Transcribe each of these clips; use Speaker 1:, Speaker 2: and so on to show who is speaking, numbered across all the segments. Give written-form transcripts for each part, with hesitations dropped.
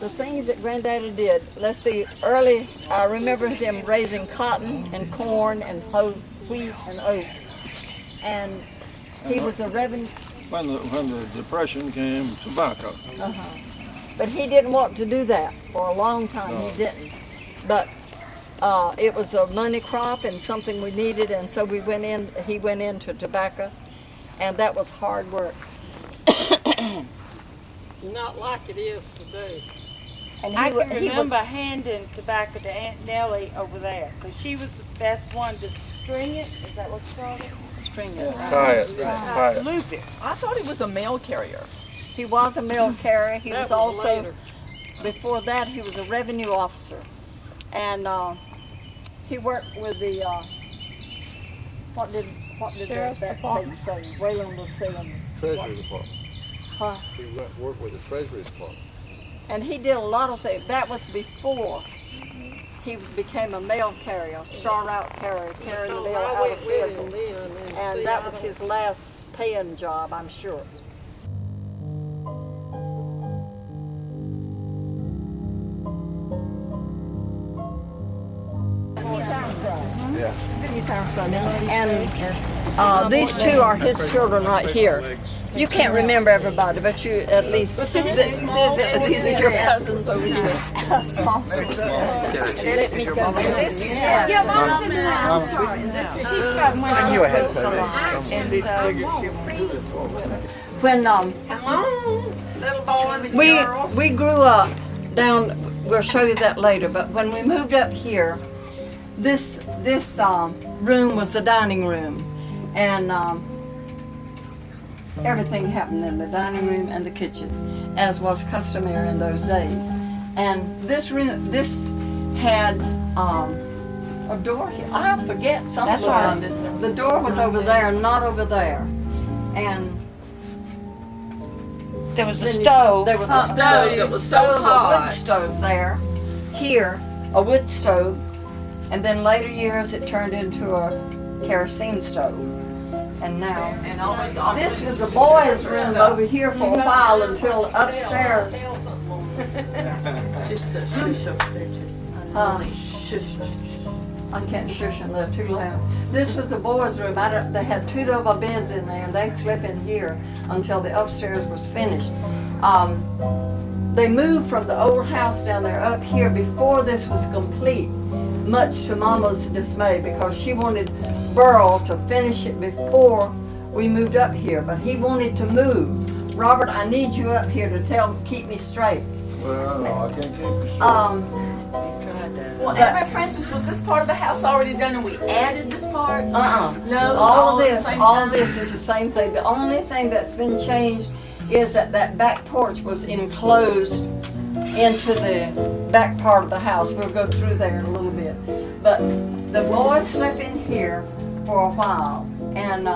Speaker 1: The things that Granddaddy did, let's see, early, I remember him raising cotton and corn and wheat and oats. And he was a revenue.
Speaker 2: When the Depression came, tobacco.
Speaker 1: But he didn't want to do that for a long time. No. He didn't. But it was a money crop and something we needed, and so he went into tobacco, and that was hard work.
Speaker 3: Not like it is today.
Speaker 4: And I can remember handing tobacco to Aunt Nellie over there, because she was the best one to string it. Is that what you call it?
Speaker 1: String it.
Speaker 2: Tie it.
Speaker 4: Loop it.
Speaker 5: I thought he was a mail carrier.
Speaker 1: He was a mail carrier. He was also,
Speaker 3: later.
Speaker 1: Before that, he was a revenue officer. And he worked with the, what did that say? Wayland was saying.
Speaker 2: Treasury Department.
Speaker 1: Huh?
Speaker 2: He worked with the Treasury Department.
Speaker 1: And he did a lot of things. That was before he became a mail carrier, star route carrier, carrying the mail out of field. And that was his last paying job, I'm sure.
Speaker 2: Yeah.
Speaker 1: He's our son. And these two are his children right here. You can't remember everybody, but you at least, these are your cousins over here. Let me go. This is,
Speaker 4: Yeah, Mom's in the house. She's got one.
Speaker 2: You ahead,
Speaker 1: when we grew up down, we'll show you that later, but when we moved up here, this room was the dining room, and everything happened in the dining room and the kitchen, as was customary in those days. And this room, this had a door here. I forget something. The door was over there, not over there. And
Speaker 4: There was a stove.
Speaker 1: There was a stove, a wood stove there. Here, a wood stove. And then later years it turned into a kerosene stove. And now, this was the boys' room over here for a while until upstairs.
Speaker 5: Just a shush up there, just
Speaker 1: Shush. I can't shush them, they're too loud. This was the boys' room. They had 2 double beds in there, and they slept in here until the upstairs was finished. They moved from the old house down there up here before this was complete, much to Mama's dismay, because she wanted Burrell to finish it before we moved up here, but he wanted to move. Robert, I need you up here to keep me straight.
Speaker 2: Well, no, I can't keep you straight.
Speaker 5: Well, Aunt Frances, was this part of the house already done and we added this part? No,
Speaker 1: all this is the same thing. The only thing that's been changed is that back porch was enclosed into the back part of the house. We'll go through there in a little bit. But the boys slept in here for a while, and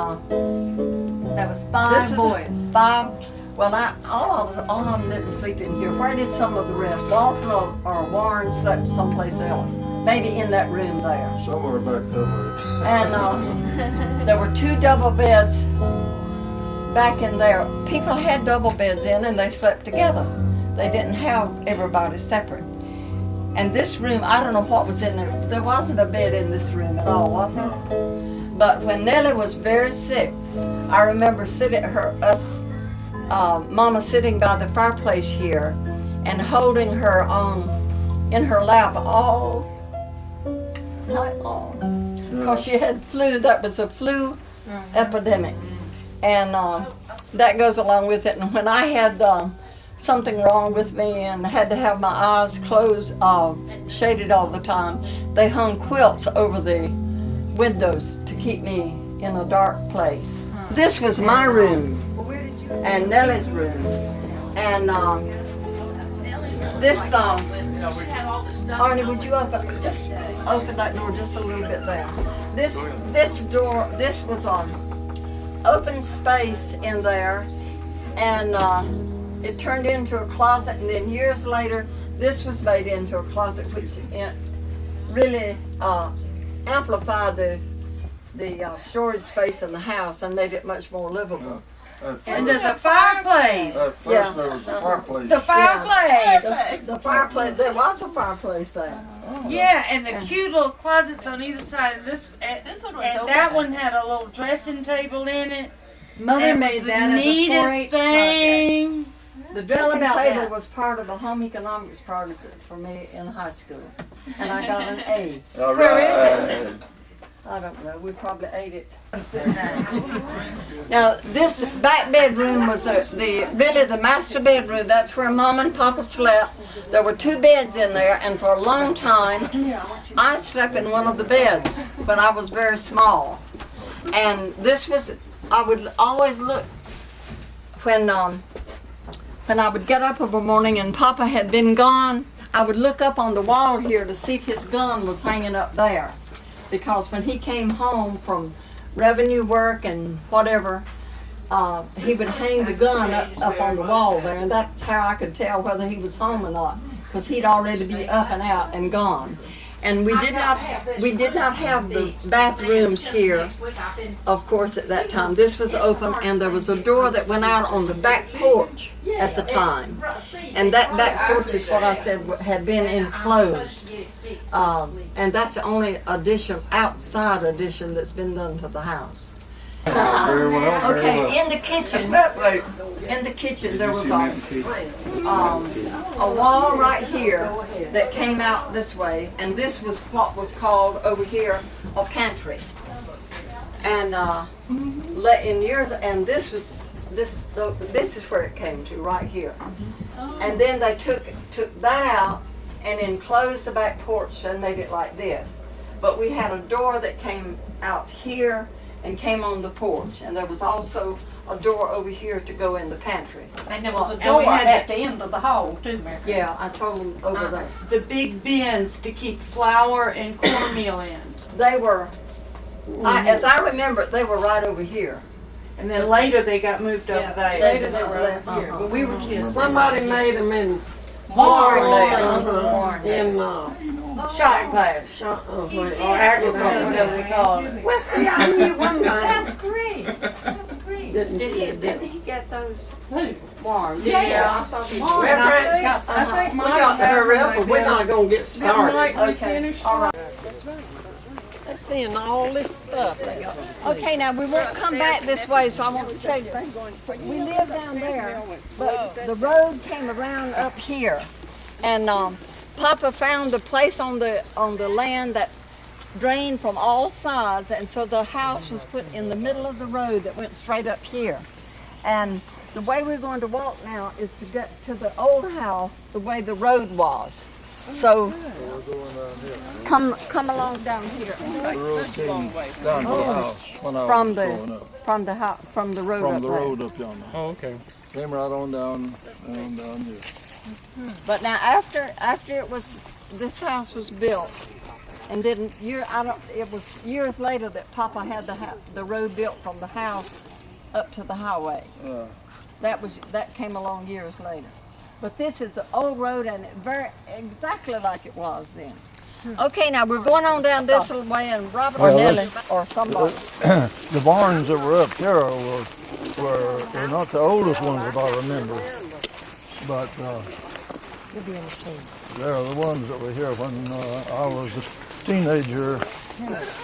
Speaker 6: that was 5 boys.
Speaker 1: 5. Well, all of them didn't sleep in here. Where did some of the rest? Walton or Warren slept someplace else. Maybe in that room there.
Speaker 2: Somewhere back there.
Speaker 1: And there were 2 double beds back in there. People had double beds in and they slept together. They didn't have everybody separate. And this room, I don't know what was in there. There wasn't a bed in this room at all, was there? But when Nellie was very sick, I remember Mama sitting by the fireplace here and holding her in her lap all night long. Because she had flu. That was a flu epidemic. And that goes along with it. And when I had something wrong with me and had to have my eyes closed, shaded all the time, they hung quilts over the windows to keep me in a dark place. This was my room. And Nellie's room, and this Arnie, would you open that door just a little bit there? This door, this was open space in there, and it turned into a closet, and then years later, this was made into a closet, which really amplified the storage space in the house and made it much more livable.
Speaker 4: And there's a fireplace.
Speaker 2: At first
Speaker 1: Yeah.
Speaker 2: there was a fireplace.
Speaker 4: The fireplace.
Speaker 1: The fireplace, there was a fireplace there.
Speaker 4: Yeah, and the cute little closets on either side of this. And
Speaker 5: This one was
Speaker 4: and
Speaker 5: open.
Speaker 4: that one had a little dressing table in it.
Speaker 1: Mother
Speaker 4: And it
Speaker 1: made
Speaker 4: was the
Speaker 1: that as a
Speaker 4: neatest
Speaker 1: 4-H project.
Speaker 4: thing.
Speaker 1: The
Speaker 6: Tell
Speaker 1: dressing
Speaker 6: about
Speaker 1: table
Speaker 6: that.
Speaker 1: was part of a home economics project for me in high school. And I got an A.
Speaker 2: All
Speaker 4: Where is
Speaker 2: right.
Speaker 1: I don't know, we probably ate it. Now, this back bedroom was really the master bedroom. That's where Mom and Papa slept. There were 2 beds in there, and for a long time, I slept in one of the beds, but I was very small. And this was, I would always look, when I would get up of a morning and Papa had been gone, I would look up on the wall here to see if his gun was hanging up there. Because when he came home from revenue work and whatever, he would hang the gun up on the wall there, and that's how I could tell whether he was home or not, because he'd already be up and out and gone. And we did not have the bathrooms here, of course, at that time. This was open, and there was a door that went out on the back porch at the time. And that back porch is what I said had been enclosed. And that's the only outside addition that's been done to the house.
Speaker 2: Very well, very well.
Speaker 1: Okay, in the kitchen there was a wall right here that came out this way, and this was what was called over here a pantry. And this is where it came to, right here. And then they took that out and enclosed the back porch and made it like this. But we had a door that came out here and came on the porch, and there was also a door over here to go in the pantry.
Speaker 6: And there was a
Speaker 4: And
Speaker 6: door
Speaker 4: we had
Speaker 6: at the end of the hall too, Mary.
Speaker 1: Yeah, I told them over there.
Speaker 4: The big bins to keep flour and cornmeal in.
Speaker 1: They were, as I remember it, they were right over here.
Speaker 4: And then later they got moved over there.
Speaker 1: Later they were over here.
Speaker 3: When we were kids,
Speaker 7: Somebody made them in
Speaker 1: Warren.
Speaker 7: in
Speaker 4: Shot glass.
Speaker 7: or
Speaker 4: That's
Speaker 7: agriculture.
Speaker 4: what they call it.
Speaker 7: Well, see, I knew one guy.
Speaker 6: great. That's great.
Speaker 1: Didn't he get those?
Speaker 6: Who?
Speaker 1: Warren.
Speaker 6: Yeah.
Speaker 1: I thought he
Speaker 6: Warren,
Speaker 1: did.
Speaker 7: Reverence.
Speaker 6: I think
Speaker 7: We
Speaker 6: mine
Speaker 7: got to hurry up,
Speaker 6: has
Speaker 7: but we're not gonna get started.
Speaker 1: Okay, all right.
Speaker 3: they're seeing all this stuff. They got to see.
Speaker 1: Okay, now we won't come back this way, so I want to tell you. We live down there, but the road came around up here, and Papa found the place on the land that drained from all sides, and so the house was put in the middle of the road that went straight up here. And the way we're going to walk now is to get to the old house the way the road was. So come along down here.
Speaker 2: The road came down to the house when I
Speaker 1: From
Speaker 2: was growing up.
Speaker 1: from the house, from the road
Speaker 2: From
Speaker 1: up
Speaker 2: the
Speaker 1: there.
Speaker 2: road up yonder.
Speaker 3: Oh, okay.
Speaker 2: Came right on down here.
Speaker 1: But now after this house was built, and it was years later that Papa had the road built from the house up to the highway. That came along years later. But this is an old road, and exactly like it was then. Okay, now we're going on down this little way, and Robert or Nellie or somebody.
Speaker 8: The barns that were up there were not the oldest ones that I remember, but they're the ones that were here when I was a teenager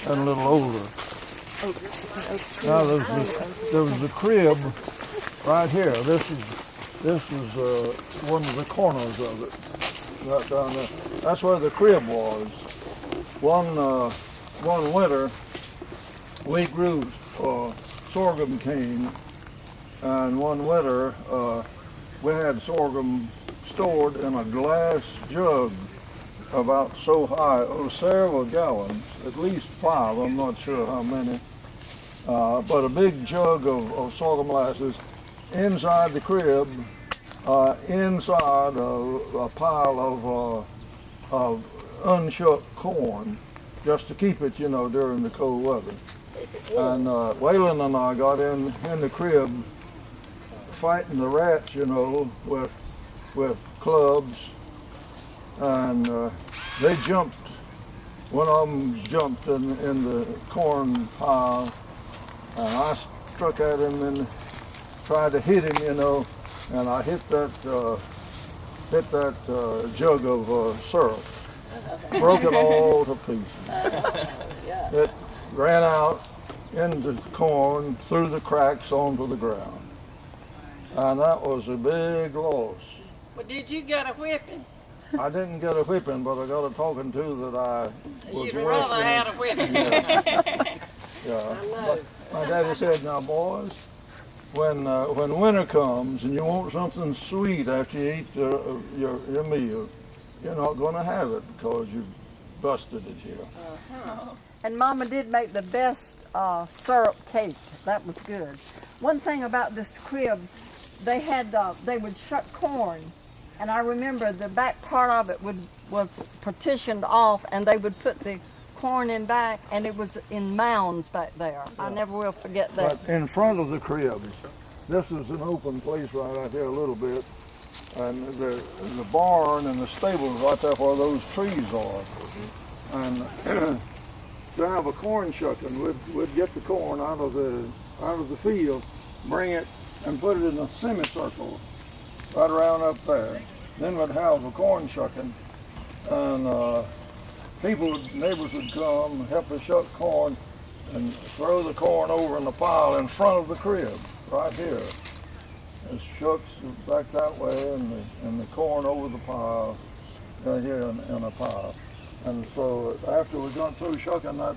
Speaker 8: and a little older. Now there was a crib right here. This is one of the corners of it, right down there. That's where the crib was. One winter, we grew sorghum cane, and one winter we had sorghum stored in a glass jug about so high, several gallons, at least 5, I'm not sure how many, but a big jug of sorghum molasses inside the crib, inside a pile of unshucked corn, just to keep it, during the cold weather. And Waylon and I got in the crib fighting the rats, with clubs, and they jumped. One of them jumped in the corn pile, and I struck at him tried to hit him, you know, and I hit that jug of syrup. Broke it all to pieces. It ran out into the corn, through the cracks onto the ground. And that was a big loss.
Speaker 3: But did you get a whipping?
Speaker 8: I didn't get a whipping, but I got a talking to that I was
Speaker 3: You'd
Speaker 8: worse
Speaker 3: rather
Speaker 8: than-
Speaker 3: had a whipping.
Speaker 8: Yeah.
Speaker 3: I know.
Speaker 8: But my daddy said, now boys, when winter comes and you want something sweet after you eat your meal, you're not going to have it because you busted it here.
Speaker 1: And Mama did make the best syrup cake. That was good. One thing about this crib, they would shuck corn, and I remember the back part of it was partitioned off, and they would put the corn in back, and it was in mounds back there. I never will forget that.
Speaker 8: But in front of the crib, this is an open place right out here a little bit, and the barn and the stables right there where those trees are. And to have a corn shucking, we'd get the corn out of the field, bring it and put it in a semicircle right around up there. Then we'd have a corn shucking, and neighbors would come and help us shuck corn and throw the corn over in a pile in front of the crib, right here. It shucks back that way, and the corn over the pile, right here in a pile. And so after we got through shucking that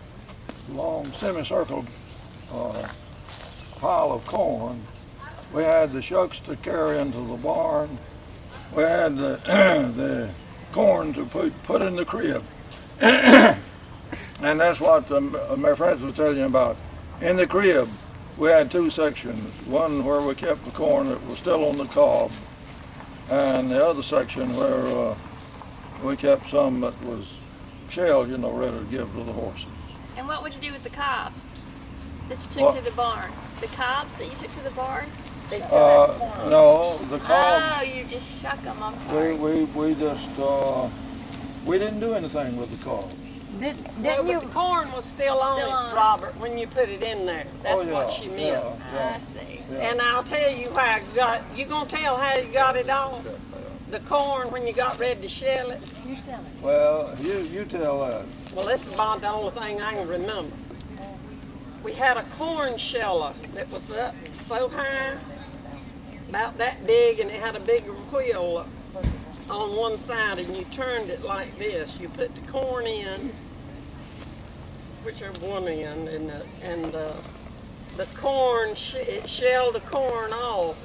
Speaker 8: long semicircle pile of corn, we had the shucks to carry into the barn. We had the corn to put in the crib. And that's what my friends were telling you about. In the crib, we had two sections. One where we kept the corn that was still on the cob, and the other section where we kept some that was shelled, you know, ready to give to the horses.
Speaker 9: And what would you do with the cobs that you took
Speaker 8: What?
Speaker 9: to the barn? The cobs that you took to the barn?
Speaker 8: No, the cob.
Speaker 9: Oh, you just shuck them. I'm sorry.
Speaker 8: We just we didn't do anything with the cobs.
Speaker 3: No,
Speaker 1: Didn't
Speaker 3: but
Speaker 1: you?
Speaker 3: the corn was still on
Speaker 9: Still
Speaker 3: it,
Speaker 9: on it.
Speaker 3: Robert, when you put it in there. That's
Speaker 8: Oh,
Speaker 3: what
Speaker 8: yeah,
Speaker 3: she meant.
Speaker 8: yeah.
Speaker 9: I see.
Speaker 3: And I'll tell you how you gonna tell how you got it off? The corn when you got ready to shell it?
Speaker 9: You tell me.
Speaker 8: Well, you tell that.
Speaker 3: Well, this is about the only thing I can remember. We had a corn sheller that was up so high, about that big, and it had a big wheel on one side, and you turned it like this. You put the corn in, whichever one end, and the corn, it shelled the corn off,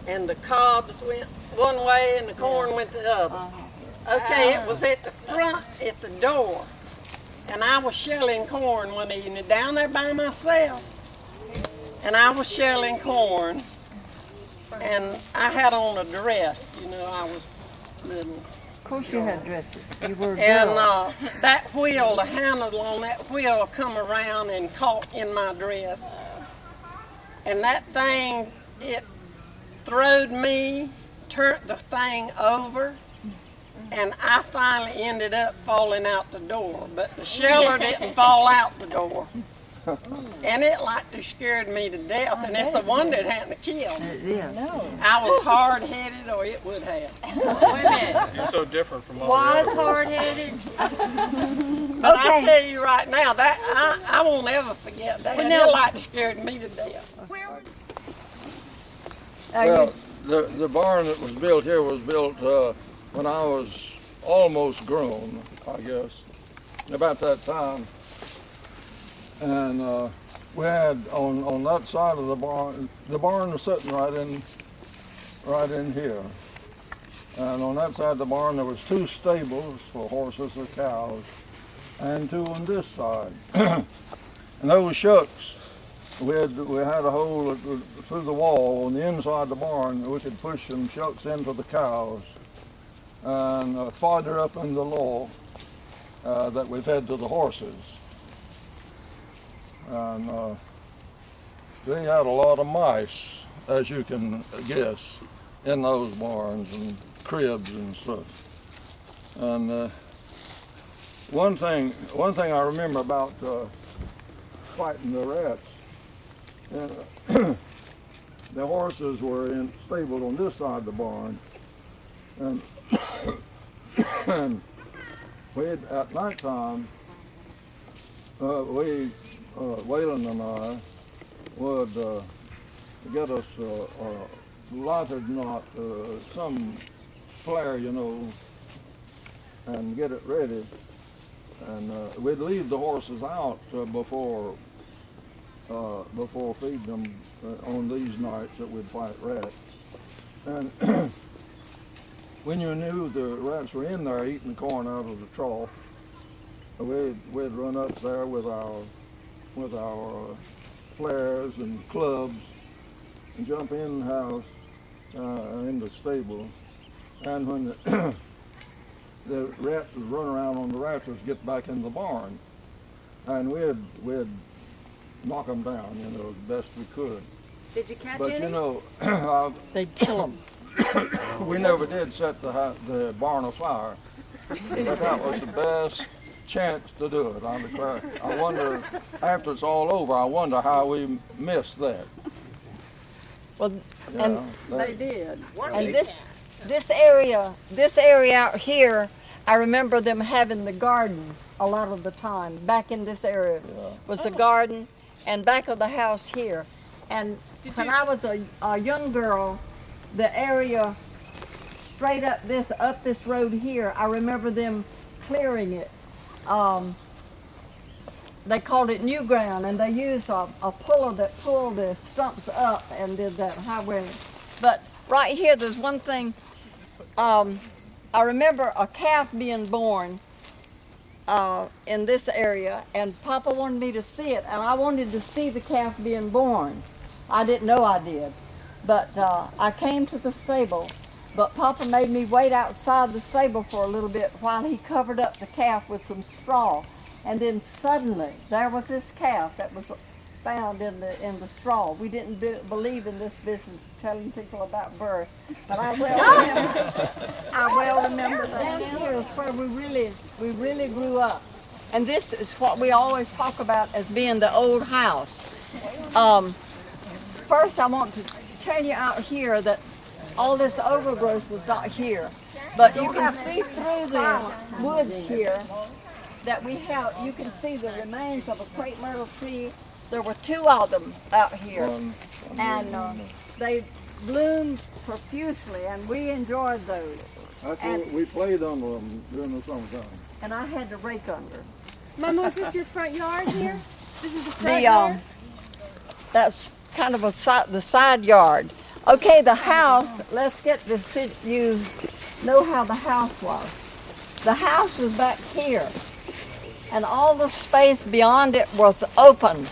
Speaker 3: and the cobs went one way and the corn went the other. Okay, it was at the front at the door, and I was shelling corn one evening down there by myself, and I was shelling corn, and I had on a dress, you know, I was little.
Speaker 1: Of course you had dresses. You were a
Speaker 3: And
Speaker 1: girl.
Speaker 3: that wheel, the handle on that wheel come around and caught in my dress. And that thing, it throwed me, turned the thing over, and I finally ended up falling out the door. But the sheller didn't fall out the door. And it like to scared me to death, and it's a wonder it hadn't killed me.
Speaker 1: Yeah.
Speaker 3: I was hard-headed, or it would have.
Speaker 9: Wait a minute.
Speaker 2: You're so different from all
Speaker 9: Wise, hard-headed.
Speaker 3: But I tell you right now, that I won't ever forget that. It like scared me to death.
Speaker 8: Well, the barn that was built here was built when I was almost grown, I guess, about that time. And we had on that side of the barn was sitting right in here. And on that side of the barn there was two stables for horses or cows, and two on this side. And those shucks, we had a hole through the wall on the inside of the barn. We could push some shucks into the cows and fodder up in the law that we fed to the horses. And they had a lot of mice, as you can guess, in those barns and cribs and stuff. And one thing I remember about fighting the rats. the horses were stabled on this side of the barn, and and at nighttime, Waylon and I would get us lighted knot, some flare, and get it ready. And we'd leave the horses out before feeding them on these nights that we'd fight rats. And when you knew the rats were in there eating corn out of the trough, we'd run up there with our flares and clubs and jump in the house, in the stable. And when the rats would run around on the rafters, get back in the barn, and we'd knock them down, as best we could.
Speaker 4: Did you catch
Speaker 8: But
Speaker 4: any?
Speaker 1: They'd kill them.
Speaker 8: We never did set the barn afire, but that was the best chance to do it. I declare. I wonder, after it's all over, I wonder how we missed that.
Speaker 1: Well,
Speaker 8: Yeah,
Speaker 1: and
Speaker 3: They did.
Speaker 1: And this area out here, I remember them having the garden a lot of the time. Back in this area was the garden, and back of the house here. And when I was a young girl, the area straight up this road here, I remember them clearing it. They called it new ground, and they used a puller that pulled the stumps up and did that highway. But right here, there's one thing. I remember a calf being born in this area, and Papa wanted me to see it, and I wanted to see the calf being born. I didn't know I did, but I came to the stable, but Papa made me wait outside the stable for a little bit while he covered up the calf with some straw, and then suddenly there was this calf that was found in the straw. We didn't believe in this business of telling people about birth, but I well remember that here is where we really grew up. And this is what we always talk about as being the old house. First, I want to tell you out here that all this overgrowth was not here, but you can see through the woods here that we have. You can see the remains of a crepe myrtle tree. There were two of them out here, and they bloomed profusely, and we enjoyed those.
Speaker 8: We played under them during the summertime.
Speaker 1: And I had to rake under.
Speaker 9: Mama, is this your front yard here? This is the front yard?
Speaker 1: That's kind of the side yard. Okay, the house, let's get this, you know how the house was. The house was back here, and all the space beyond it was open.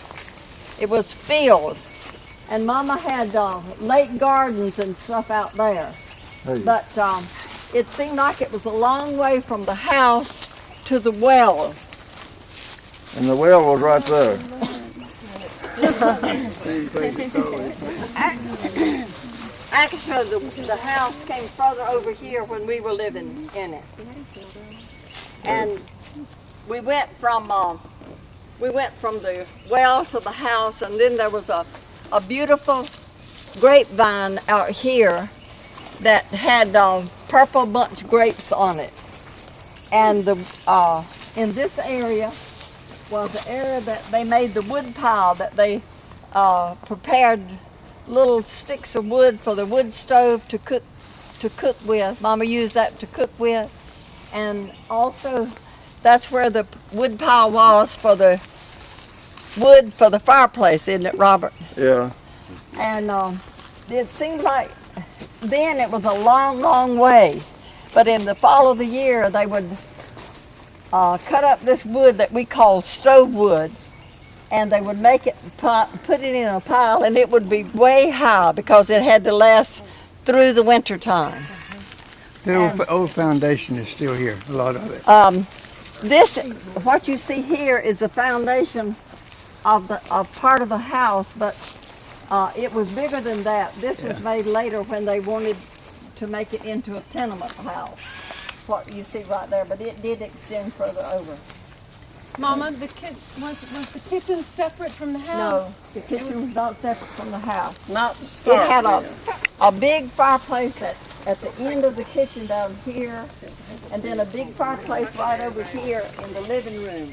Speaker 1: It was field, and Mama had lake gardens and stuff out there.
Speaker 8: Hey.
Speaker 1: But it seemed like it was a long way from the house to the well.
Speaker 8: And the well was right there.
Speaker 1: Actually, the house came further over here when we were living in it. And we went from the well to the house, and then there was a beautiful grapevine out here that had purple bunch grapes on it. And in this area was the area that they made the wood pile, that they prepared little sticks of wood for the wood stove to cook with. Mama used that to cook with. And also that's where the wood pile was for the wood for the fireplace, isn't it, Robert?
Speaker 8: Yeah.
Speaker 1: And it seemed like then it was a long, long way. But in the fall of the year, they would cut up this wood that we call stove wood, and they would make it, put it in a pile, and it would be way high because it had to last through the winter time.
Speaker 10: The old foundation is still here, a lot of it.
Speaker 1: What you see here is the foundation of part of the house, but it was bigger than that. This was made later when they wanted to make it into a tenement house. What you see right there, but it did extend further over.
Speaker 9: Mama, was the kitchen separate from the house?
Speaker 1: No, the kitchen was not separate from the house.
Speaker 3: Not to
Speaker 1: It
Speaker 3: start
Speaker 1: had
Speaker 3: with.
Speaker 1: a big fireplace at the end of the kitchen down here, and then a big fireplace right over here in the living room.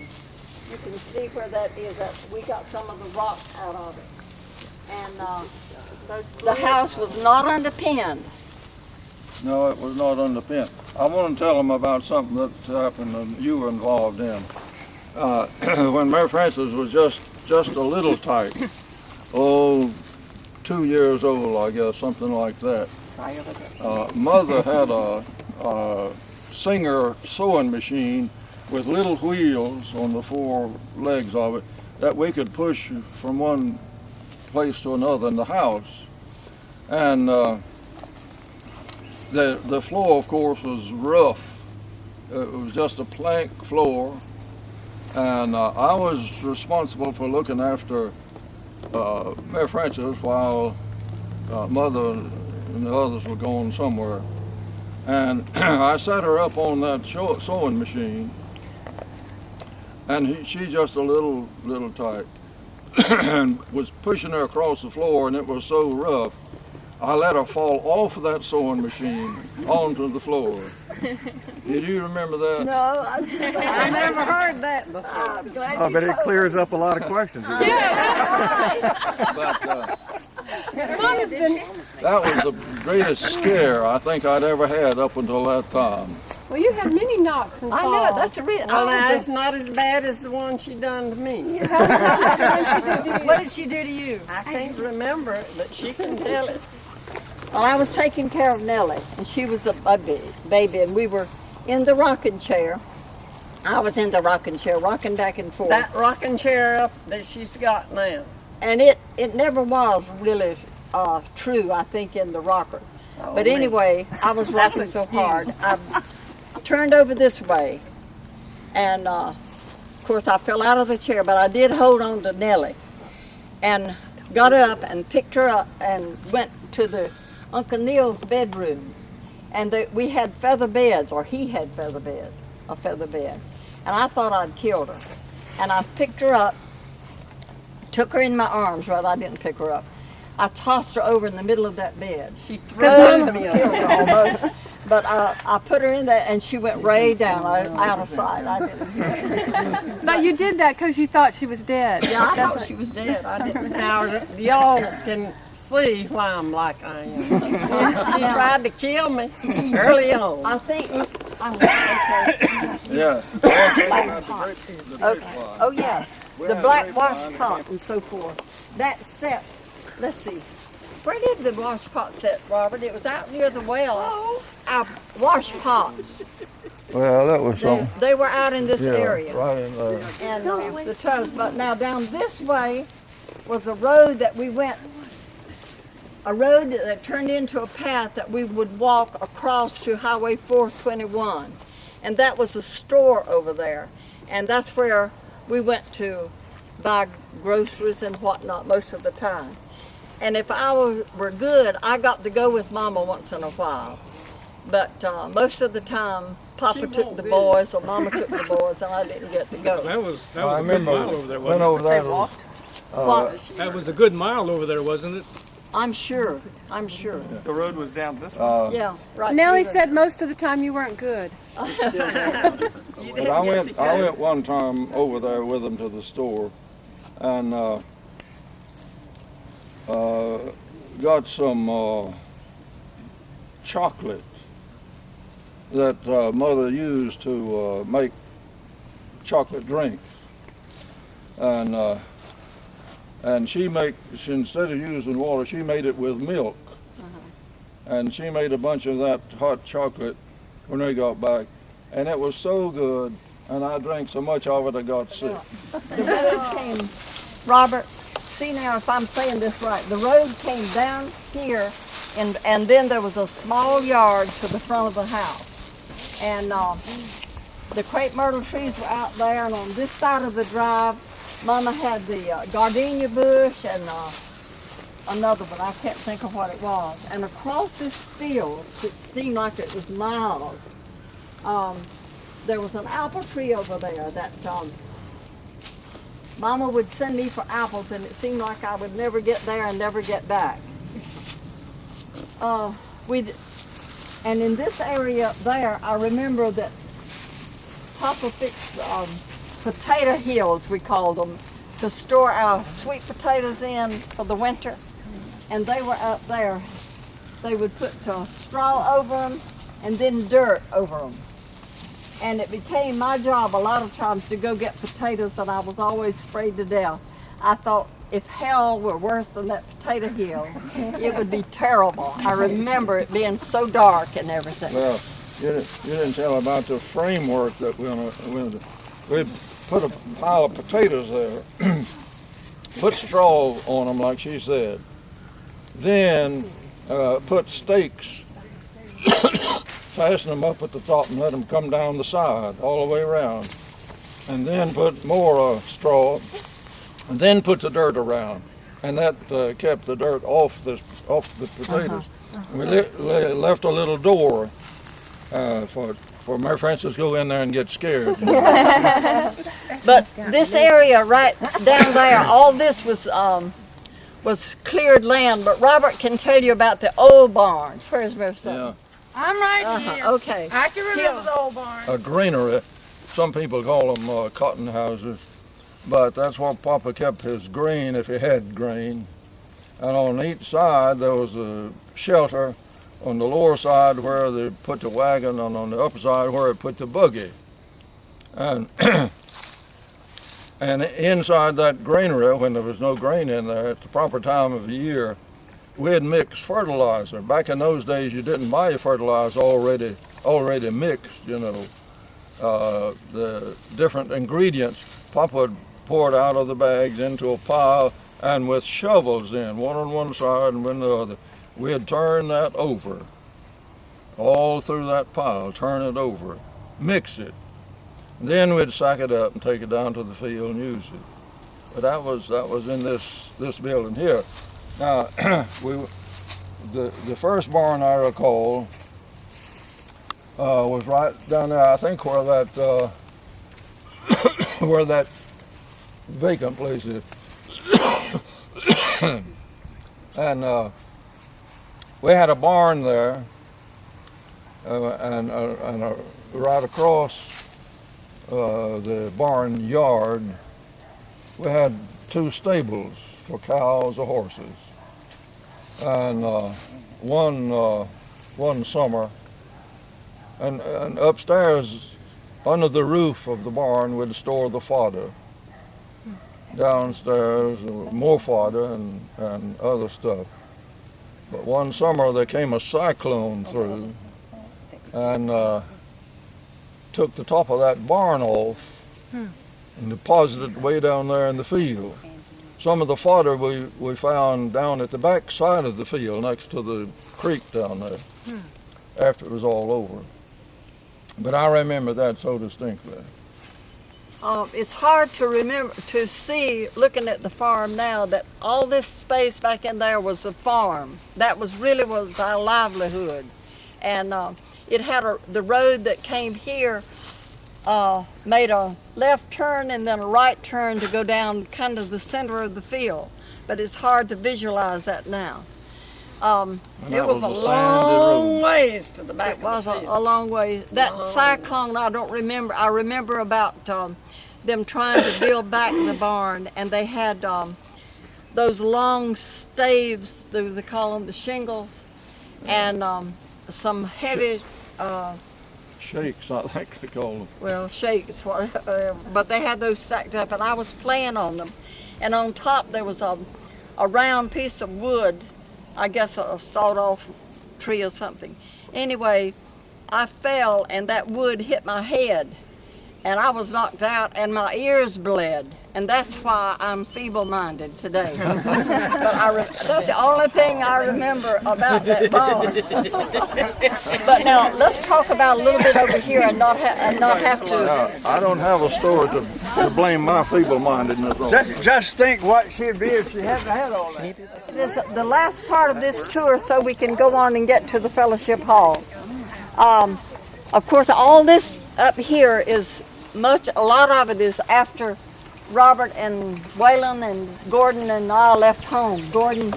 Speaker 1: You can see where that is. We got some of the rock out of it. And the house was not underpinned.
Speaker 8: No, it was not underpinned. I want to tell them about something that happened and you were involved in. When Mary Frances was just a little tyke, 2 years old, I guess, something like that. Mother had a Singer sewing machine with little wheels on the 4 legs of it that we could push from one place to another in the house. And the floor, of course, was rough. It was just a plank floor. And I was responsible for looking after Mary Frances while Mother and the others were going somewhere. And I set her up on that sewing machine, and she just a little tight, and was pushing her across the floor, and it was so rough. I let her fall off of that sewing machine onto the floor. Did you remember that?
Speaker 1: No,
Speaker 3: I never heard that before.
Speaker 1: I'm glad
Speaker 11: I
Speaker 1: you
Speaker 11: bet it
Speaker 1: told
Speaker 11: clears up a lot of questions.
Speaker 8: But that was the greatest scare I think I'd ever had up until that time.
Speaker 9: Well, you had many knocks and falls.
Speaker 1: I know, that's the reason.
Speaker 3: Well, now, it's not as bad as the one she done to me.
Speaker 1: What did she do to you?
Speaker 3: I can't remember it, but she can tell it.
Speaker 1: Well, I was taking care of Nellie, and she was a baby, and we were in the rocking chair. I was in the rocking chair, rocking back and forth.
Speaker 3: That rocking chair up that she's got now.
Speaker 1: And it never was really true, I think, in the rocker.
Speaker 3: Oh,
Speaker 1: But
Speaker 3: man.
Speaker 1: anyway, I was rocking so hard, I turned over this way, and of course I fell out of the chair, but I did hold on to Nellie, and got up and picked her up and went to the Uncle Neil's bedroom, and we had feather beds, or he had a feather bed, and I thought I'd killed her, and I picked her up, took her in my arms. Rather, I didn't pick her up. I tossed her over in the middle of that bed.
Speaker 3: She threw me
Speaker 1: Killed her almost. But I put her in there, and she went way down, out of sight. I didn't hear her.
Speaker 9: But you did that because you thought she was dead.
Speaker 1: Yeah, I thought she was dead. I didn't.
Speaker 3: Now, y'all can see why I'm like I am. She tried to kill me early on.
Speaker 1: I think. Okay.
Speaker 8: Yeah.
Speaker 1: Black pot. Okay. Oh yeah. The black wash pot and so forth. That set. Let's see. Where did the wash pot set, Robert? It was out near the well. Our wash pots.
Speaker 8: Well, that was something.
Speaker 1: They were out in this area.
Speaker 8: Right in there.
Speaker 1: And the tubs. But now down this way was a road that we went. A road that turned into a path that we would walk across to Highway 421. And that was a store over there. And that's where we went to buy groceries and whatnot most of the time. And if I were good, I got to go with Mama once in a while. But most of the time, Papa took the boys or Mama took the boys, and I didn't get to go.
Speaker 12: That was
Speaker 8: I
Speaker 12: a good
Speaker 8: remember
Speaker 12: mile over there,
Speaker 8: went
Speaker 12: wasn't
Speaker 8: over
Speaker 12: it?
Speaker 8: there.
Speaker 12: That was a good mile over there, wasn't it?
Speaker 1: I'm sure.
Speaker 11: The road was down this way.
Speaker 1: Yeah, right.
Speaker 9: Nellie
Speaker 1: through
Speaker 9: said most of the time you weren't good.
Speaker 8: But I went one time over there with them to the store, and got some chocolate that Mother used to make chocolate drinks, and she instead of using water, she made it with milk, and she made a bunch of that hot chocolate when we got back, and it was so good, and I drank so much of it I got sick.
Speaker 1: The road came, Robert, see now if I'm saying this right, the road came down here, and then there was a small yard to the front of the house. And the crepe myrtle trees were out there, and on this side of the drive, Mama had the gardenia bush and another one, I can't think of what it was. And across this field, which seemed like it was miles, there was an apple tree over there that Mama would send me for apples, and it seemed like I would never get there and never get back. And in this area there, I remember that Papa fixed potato hills, we called them, to store our sweet potatoes in for the winter. And they were up there. They would put straw over them and then dirt over them. And it became my job a lot of times to go get potatoes, and I was always afraid to death. I thought if hell were worse than that potato hill, it would be terrible. I remember it being so dark and everything.
Speaker 8: Well, you didn't tell about the framework that we put a pile of potatoes there, put straw on them like she said, then put stakes, fasten them up at the top and let them come down the side all the way around, and then put more straw, and then put the dirt around, and that kept the dirt off the potatoes. We left a little door for Mary Frances to go in there and get scared.
Speaker 1: But this area right down there, all this was cleared land. But Robert can tell you about the old barns. Where's Mary Frances?
Speaker 8: Yeah.
Speaker 4: I'm right here.
Speaker 1: Okay.
Speaker 4: I can remember the old barn.
Speaker 8: A granary. Some people call them cotton houses, but that's where Papa kept his grain if he had grain. And on each side there was a shelter on the lower side where they put the wagon, and on the upper side where it put the buggy. And and inside that granary, when there was no grain in there at the proper time of the year, we'd mix fertilizer. Back in those days, you didn't buy your fertilizer already mixed, you know. The different ingredients, Papa would pour it out of the bags into a pile, and with shovels in, one on one side and one on the other, we'd turn that over, all through that pile, turn it over, mix it. Then we'd sack it up and take it down to the field and use it. But that was in this building here. Now, the first barn I recall was right down there, I think where that where that vacant place is. And we had a barn there, and right across the barn yard, we had 2 stables for cows or horses. And one summer, and upstairs under the roof of the barn we'd store the fodder. Downstairs more fodder and other stuff. But one summer there came a cyclone through and took the top of that barn off and deposited it way down there in the field. Some of the fodder we found down at the back side of the field next to the creek down there after it was all over. But I remember that so distinctly.
Speaker 1: It's hard to remember, to see, looking at the farm now, that all this space back in there was a farm. That was our livelihood. And it had the road that came here made a left turn and then a right turn to go down kind of the center of the field. But it's hard to visualize that now.
Speaker 3: It was a long ways to the back of the field.
Speaker 1: It was a long way. That cyclone, I don't remember. I remember about them trying to build back the barn, and they had those long staves, they call them the shingles, and some heavy
Speaker 8: shakes, I think they call them.
Speaker 1: Well, shakes, but they had those stacked up, and I was playing on them. And on top there was a round piece of wood, I guess a sawed-off tree or something. Anyway, I fell, and that wood hit my head, and I was knocked out, and my ears bled, and that's why I'm feeble-minded today. But that's the only thing I remember about that barn. But now let's talk about a little bit over here and not have to.
Speaker 8: Now, I don't have a story to blame my feeble-mindedness on.
Speaker 10: Just think what she'd be if she hadn't had all that.
Speaker 1: This is the last part of this tour, so we can go on and get to the fellowship hall. Of course, all this up here is a lot of it is after Robert and Waylon and Gordon and I left home. Gordon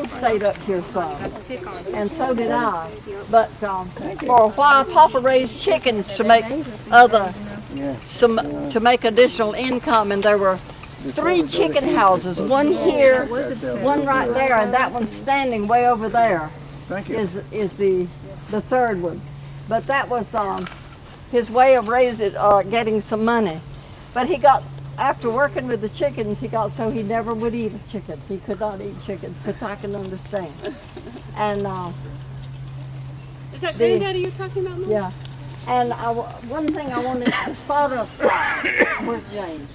Speaker 1: stayed up here some, and so did I. But for a while, Papa raised chickens to make to make additional income, and there were 3 chicken houses. One here, one right there, and that one standing way over there. Is the third one. But that was his way of getting some money. But he got, after working with the chickens, he got so he never would eat a chicken. He could not eat chicken, which I can understand. And
Speaker 9: is that Granddaddy you're talking about, Mom?
Speaker 1: Yeah. And one thing I wanted, the sawdust pile. Where's James?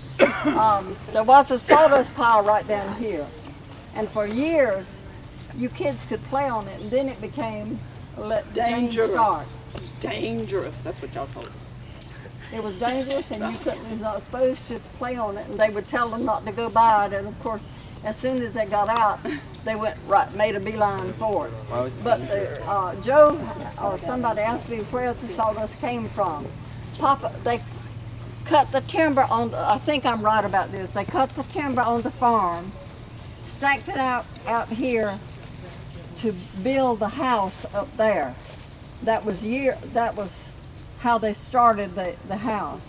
Speaker 1: There was a sawdust pile right down here. And for years, you kids could play on it, and then it became dangerous.
Speaker 5: It was dangerous. That's what y'all told us.
Speaker 1: It was dangerous, and you was not supposed to play on it, and they would tell them not to go by it. And of course, as soon as they got out, they made a beeline for it. But Joe or somebody asked me where the sawdust came from. Papa, they cut the timber on. I think I'm right about this. They cut the timber on the farm, stacked it out here to build the house up there. That was how they started the house.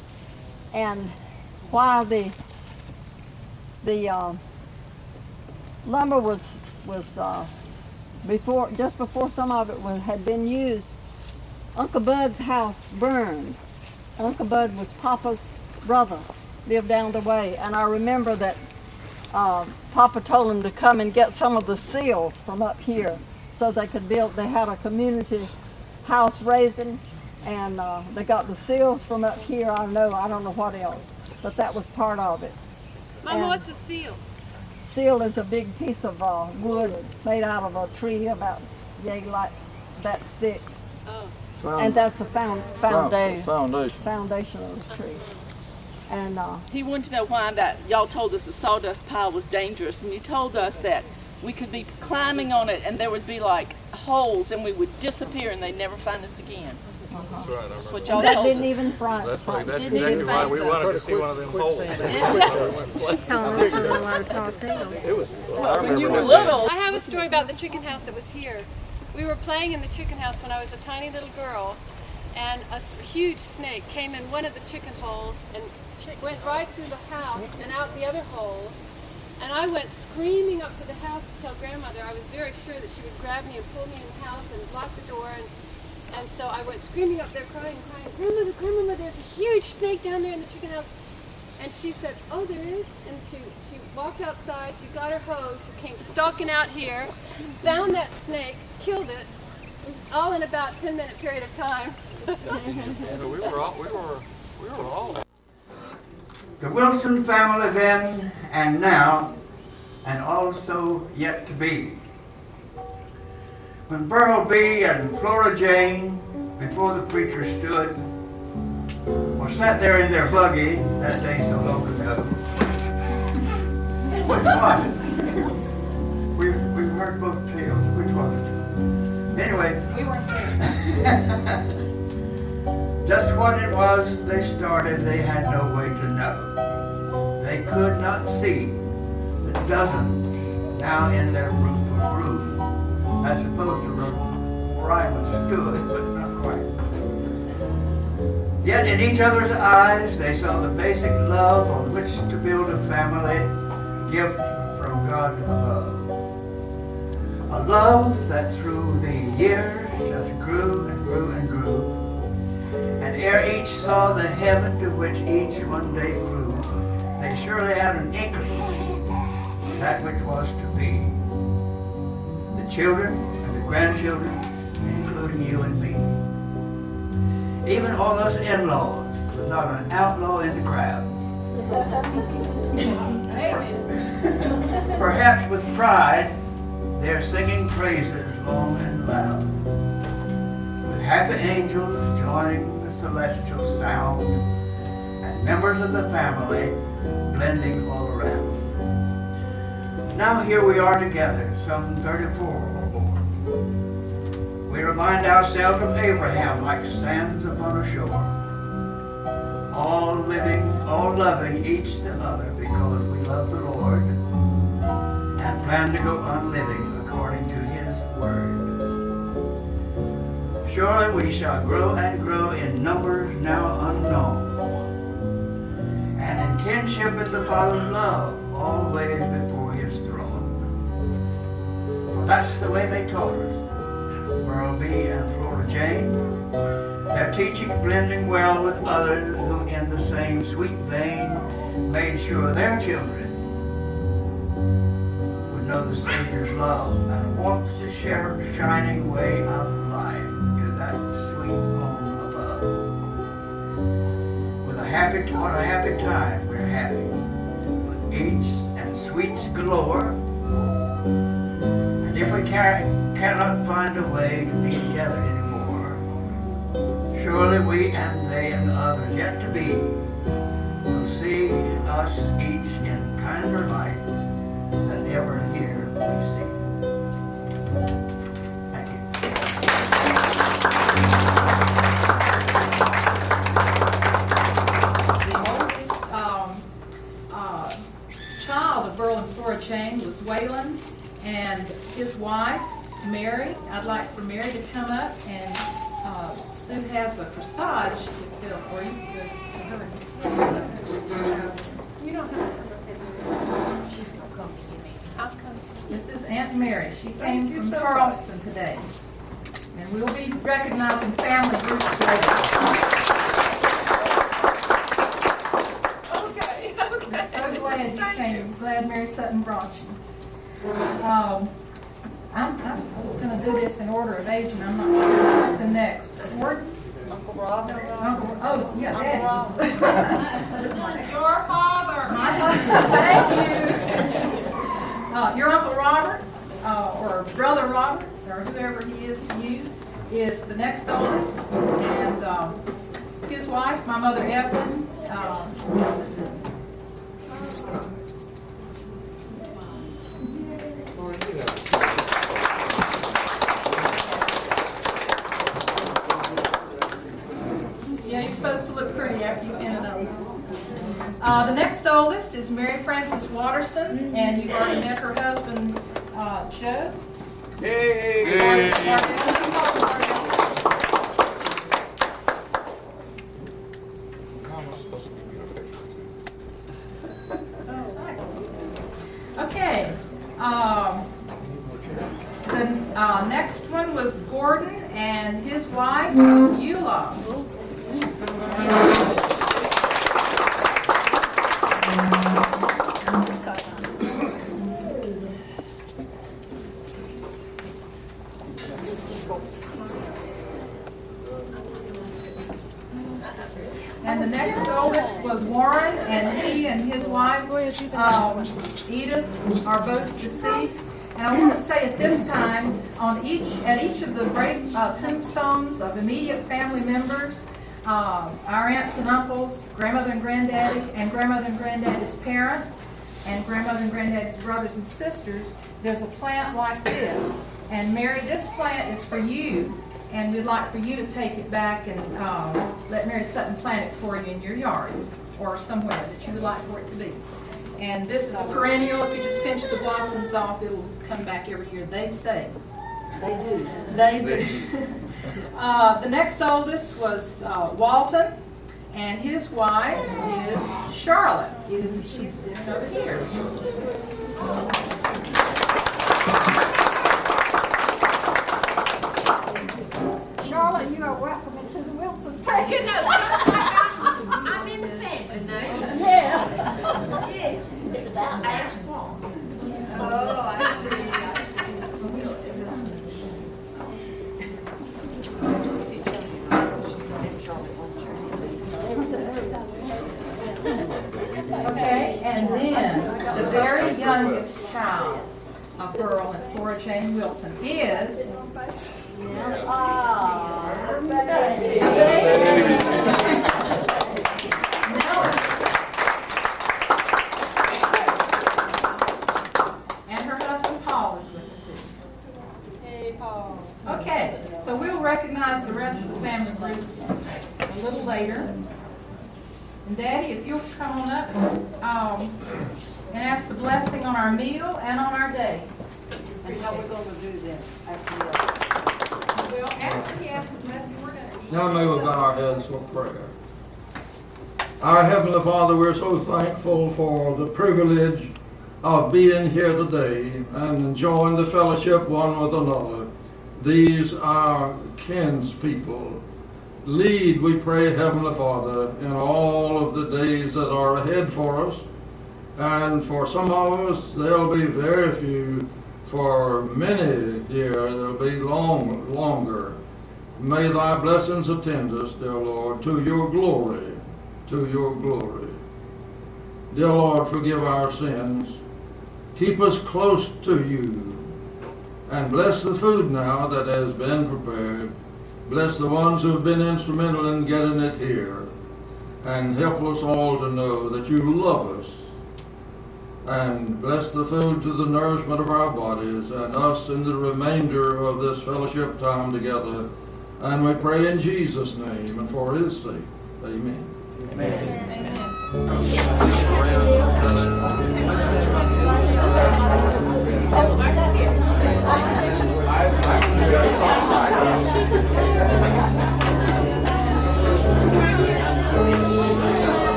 Speaker 1: And while the lumber was just before some of it had been used, Uncle Bud's house burned. Uncle Bud was Papa's brother, lived down the way, and I remember that Papa told him to come and get some of the seals from up here so they could build. They had a community house raising, and they got the seals from up here. I don't know what else, but that was part of it.
Speaker 9: Mama, what's a seal?
Speaker 1: Seal is a big piece of wood made out of a tree about like that thick.
Speaker 9: Oh.
Speaker 1: And that's the foundation of the tree. And
Speaker 5: he wanted to know why that y'all told us the sawdust pile was dangerous, and you told us that we could be climbing on it and there would be like holes and we would disappear and they'd never find us again.
Speaker 2: That's right.
Speaker 5: That's what y'all
Speaker 1: that
Speaker 5: told
Speaker 1: didn't
Speaker 5: us.
Speaker 1: even frighten.
Speaker 2: That's right. That's
Speaker 5: Didn't
Speaker 2: exactly
Speaker 5: even
Speaker 2: why
Speaker 5: think
Speaker 2: we
Speaker 5: so.
Speaker 2: wanted to see one of them holes.
Speaker 9: Telling them a lot of tall tales.
Speaker 2: It was.
Speaker 5: When you were little.
Speaker 9: I have a story about the chicken house that was here. We were playing in the chicken house when I was a tiny little girl, and a huge snake came in one of the chicken holes and went right through the house and out the other hole. And I went screaming up to the house to tell Grandmother. I was very sure that she would grab me and pull me in the house and lock the door. And so I went screaming up there, crying, Grandmother, Grandmother, there's a huge snake down there in the chicken house. And she said, oh, there is? And she walked outside, she got her hose, she came stalking out here, found that snake, killed it, all in about a 10-minute period of time.
Speaker 2: We were all.
Speaker 10: The Wilson family then and now, and also yet to be. When Burrell B. and Flora Jane, before the preacher stood, or sat there in their buggy that day so long ago. Which one? We've heard both tales. Which one? Anyway.
Speaker 5: We weren't there.
Speaker 10: Just what it was they started, they had no way to know. They could not see the dozens now in their roof of room, as opposed to rhyme stood, but not quite. Yet in each other's eyes, they saw the basic love on which to build a family, gift from God above. A love that through the years just grew and grew and grew. And ere each saw the heaven to which each one day flew, they surely had an inkling that which was to be. The children and the grandchildren, including you and me. Even all us in-laws, not an outlaw in the crowd. Perhaps with pride, they're singing praises long and loud, with happy angels joining the celestial sound, and members of the family blending all around. Now here we are together, some 34 or more. We remind ourselves of Abraham like sands upon a shore, all living all loving each the other because we love the Lord and plan to go on living according to His word. Surely we shall grow and grow in numbers now unknown, and in kinship with the Father's love, always before His throne. For that's the way they taught us, Burrell and Flora Jane. Their teaching blending well with others who in the same sweet vein made sure their children would know the Savior's love and walk the shining way of life to that sweet home above. What a happy time we're having with eats and sweets galore. And if we cannot find a way to be together anymore, surely we and they and others yet to be will see us each in kinder light than ever here we see. Thank you.
Speaker 6: The oldest child of Burrell and Flora Jane was Waylon, and his wife, Mary. I'd like for Mary to come up, and Sue has a corsage to fill for you.
Speaker 9: You don't have to. I'll come.
Speaker 6: This is Aunt Mary. She came from Charleston today. And we'll be recognizing family groups later.
Speaker 9: Okay.
Speaker 6: I'm so glad you came. Glad Mary Sutton brought you. I was going to do this in order of age, and I'm not sure what's the next. Gordon?
Speaker 4: Uncle Rob.
Speaker 6: Oh, yeah, Daddy.
Speaker 9: Your father.
Speaker 6: Thank you. Your Uncle Robert, or Brother Robert, or whoever he is to you, is the next oldest. And his wife, my mother Evelyn, is the sixth. Yeah, you're supposed to look pretty after you pin it on. The next oldest is Mary Frances Watterson, and you've already met her husband, Joe.
Speaker 10: Yay!
Speaker 6: Okay. The next one was Gordon, and his wife was Eula. And the next oldest was Warren, and he and his wife, Edith, are both deceased. And I want to say at this time, at each of the great tombstones of immediate family members, our aunts and uncles, grandmother and granddaddy, and grandmother and granddaddy's parents, and grandmother and granddaddy's brothers and sisters, there's a plant like this. And Mary, this plant is for you, and we'd like for you to take it back and let Mary Sutton plant it for you in your yard or somewhere that you would like for it to be. And this is a perennial. If you just pinch the blossoms off, it'll come back every year. They say.
Speaker 4: They do.
Speaker 6: They do. The next oldest was Walton, and his wife is Charlotte. She's sitting over here.
Speaker 1: Charlotte, you are welcome into the Wilson
Speaker 9: You know, I'm in the family now.
Speaker 1: Yeah.
Speaker 9: It's about ask one.
Speaker 6: Oh, I see. Okay, and then the very youngest child of Burrell and Flora Jane Wilson is and her husband Paul is with her too.
Speaker 4: Hey, Paul.
Speaker 6: Okay, so we'll recognize the rest of the family groups a little later. And And Daddy, if you'll come on up and ask the blessing on our meal and on our day.
Speaker 4: And how we're gonna do that after that?
Speaker 6: Well, after he asks the blessing, we're going to eat.
Speaker 8: Now may we bow our heads for prayer. Our Heavenly Father, we're so thankful for the privilege of being here today and enjoying the fellowship one with another. These are kinspeople. Lead, we pray, Heavenly Father, in all of the days that are ahead for us. And for some of us, there'll be very few. For many here, there'll be longer. May thy blessings attend us, dear Lord, to your glory, to your glory. Dear Lord, forgive our sins. Keep us close to you. And bless the food now that has been prepared. Bless the ones who have been instrumental in getting it here. And help us all to know that you love us. And bless the food to the nourishment of our bodies and us in the remainder of this fellowship time together. And we pray in Jesus' name and for his sake. Amen.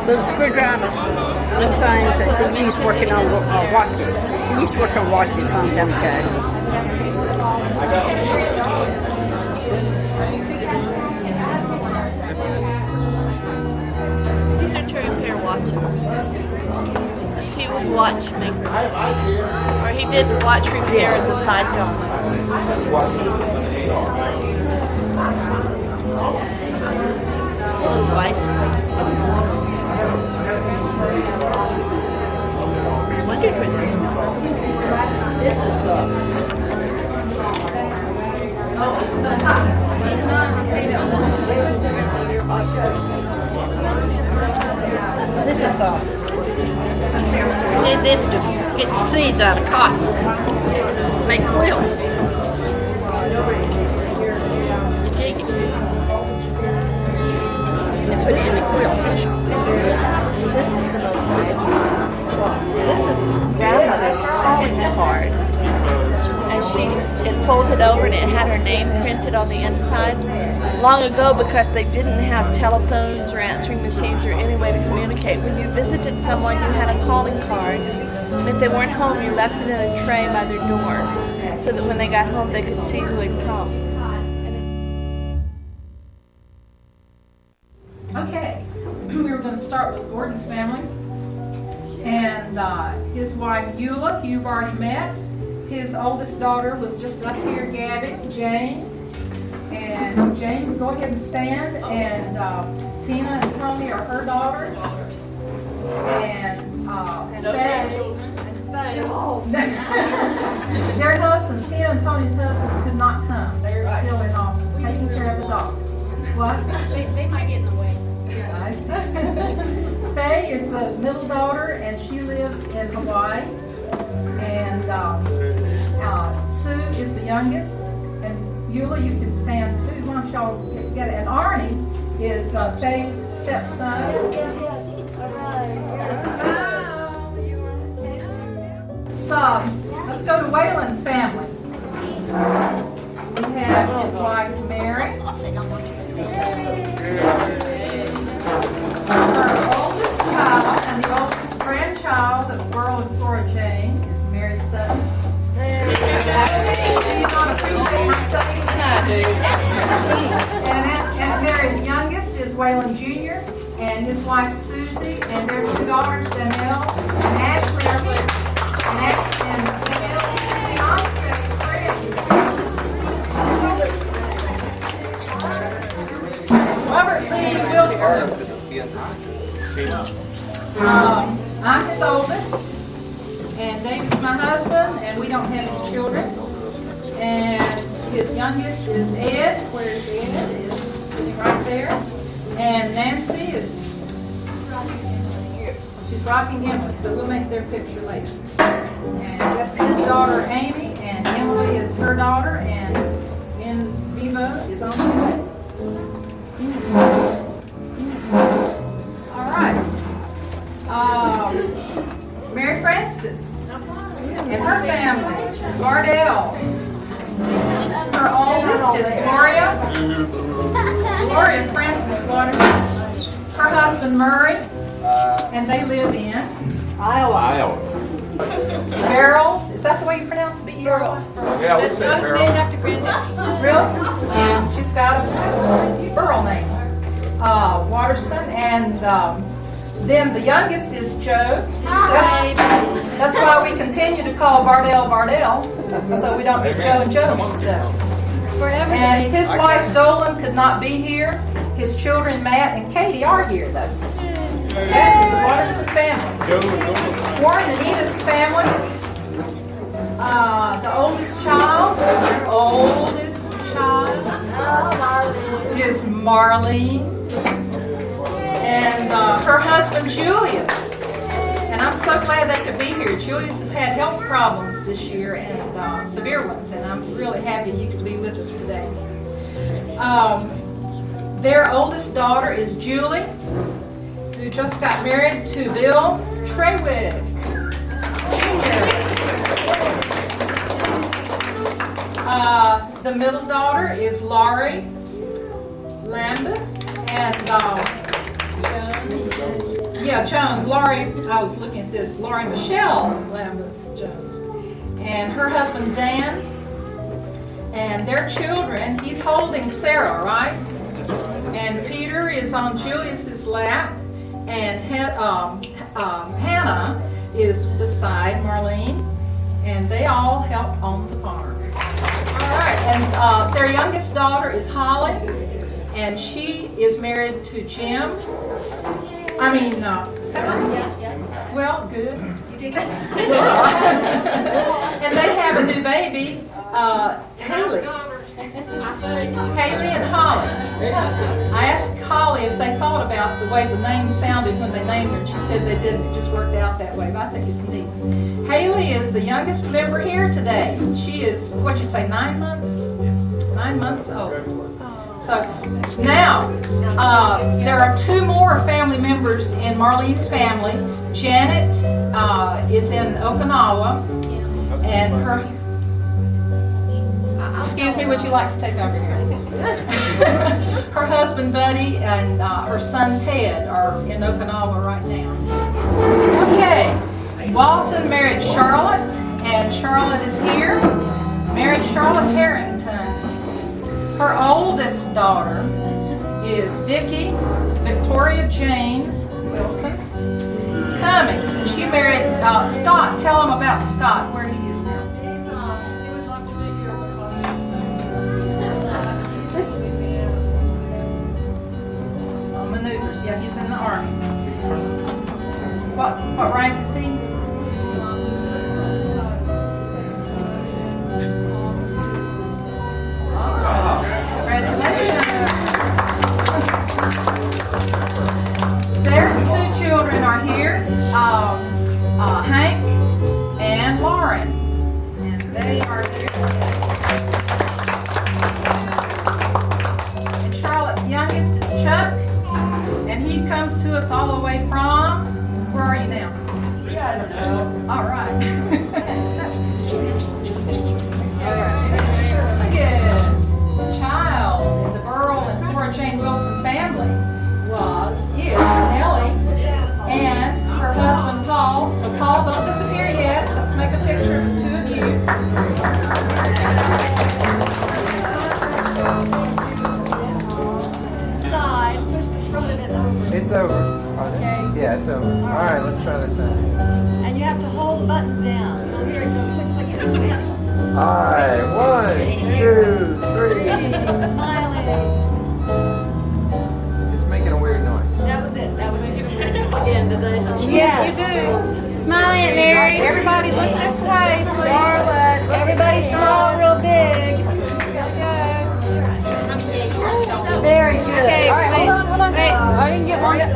Speaker 13: Those screwdrivers, the things that she used working on watches. He used to work on watches long time ago.
Speaker 5: These are true pair watches. He was watchmaker. Or he did watch repair as a side job. Little vice. Wondered where they were.
Speaker 1: This is this is did this to get the seeds out of cotton, make quilts. You dig it. And put it in the quilt.
Speaker 5: This is the most beautiful. This is grandmother's calling card. And it folded over and it had her name printed on the inside. Long ago, because they didn't have telephones or answering machines or any way to communicate, when you visited someone, you had a calling card. And if they weren't home, you left it in a tray by their door so that when they got home, they could see who had come.
Speaker 6: Okay, we were going to start with Gordon's family. And his wife, Eula, who you've already met. His oldest daughter was just up here, Gabby, Jane. And Jane, go ahead and stand. And Tina and Tony are her daughters. And Faye. Their husbands, Tina and Tony's husbands, could not come. They're still in Austin, taking care of the dogs. What?
Speaker 9: They might get in the way.
Speaker 6: Faye is the middle daughter, and she lives in Hawaii. And Sue is the youngest. And Eula, you can stand too. Why don't y'all get together? And Arnie is Faye's stepson. So let's go to Waylon's family. We have his wife Mary. Her oldest child and the oldest grandchild of Burrell and Flora Jane is Mary Sutton. and his wife Susie, and their two daughters, Danielle and Ashley, are here. And Robert Lee Wilson. I'm his oldest, and David's my husband, and we don't have any children. And his youngest is Ed. Where's Ed? Is sitting right there. And Nancy is she's rocking him, so we'll make their picture later. And that's his daughter Amy, and Emily is her daughter, and then Vivo is on the way. All right. Mary Frances and her family, Bardell. Her oldest is Gloria Frances Waterman. Her husband Murray, and they live in Iowa. Burrell, is that the way you pronounce it? Burrell.
Speaker 2: Yeah, we say
Speaker 9: I was
Speaker 2: Burrell.
Speaker 9: named after Granddad.
Speaker 6: Really? She's got a Burrell name. Watterson, and then the youngest is Joe. That's why we continue to call Bardell, so we don't get Joe and Joe mixed up. And his wife Dolan could not be here. His children Matt and Katie are here though. So that is the Watterson family. Warren and Edith's family. The oldest child is Marlene. And her husband Julius. And I'm so glad they could be here. Julius has had health problems this year, and severe ones, and I'm really happy he could be with us today. Their oldest daughter is Julie, who just got married to Bill Treywick Jr. The middle daughter is Laurie Lambeth, and Jones. Laurie, I was looking at this. Laurie Michelle Lambeth Jones. And her husband Dan. And their children, he's holding Sarah, right? And Peter is on Julius's lap. And Hannah is beside Marlene. And they all help on the farm. All right. And their youngest daughter is Holly. And she is married to Jim. Is that right? Yeah. Well, good. You did good. And they have a new baby, Haley. Haley and Holly. I asked Holly if they thought about the way the name sounded when they named her, and she said they didn't. It just worked out that way, but I think it's neat. Haley is the youngest member here today. She is, what'd you say, 9 months? 9 months old. So now, there are two more family members in Marlene's family. Janet is in Okinawa, and her, excuse me, would you like to take over here? Her husband Buddy and her son Ted are in Okinawa right now. Okay, Walton married Charlotte, and Charlotte is here. Married Charlotte Harrington. Her oldest daughter is Victoria Jane Wilson Cummings, and she married Scott. Tell them about Scott, where he is now.
Speaker 9: He would love to be here because
Speaker 6: Maneuvers, yeah, he's in the Army. What rank is he? Congratulations. Their two children are here, Hank and Lauren.
Speaker 11: right, 1, 2, 3. It's making a weird noise.
Speaker 4: That was it. That was it.
Speaker 3: Again today.
Speaker 4: Yes.
Speaker 5: You do. Smile, Aunt Mary.
Speaker 4: Everybody look this way, please. Charlotte, everybody smile real big. Very good.
Speaker 5: Okay,
Speaker 6: All right, hold on.
Speaker 5: wait.
Speaker 6: I didn't get one.
Speaker 4: This is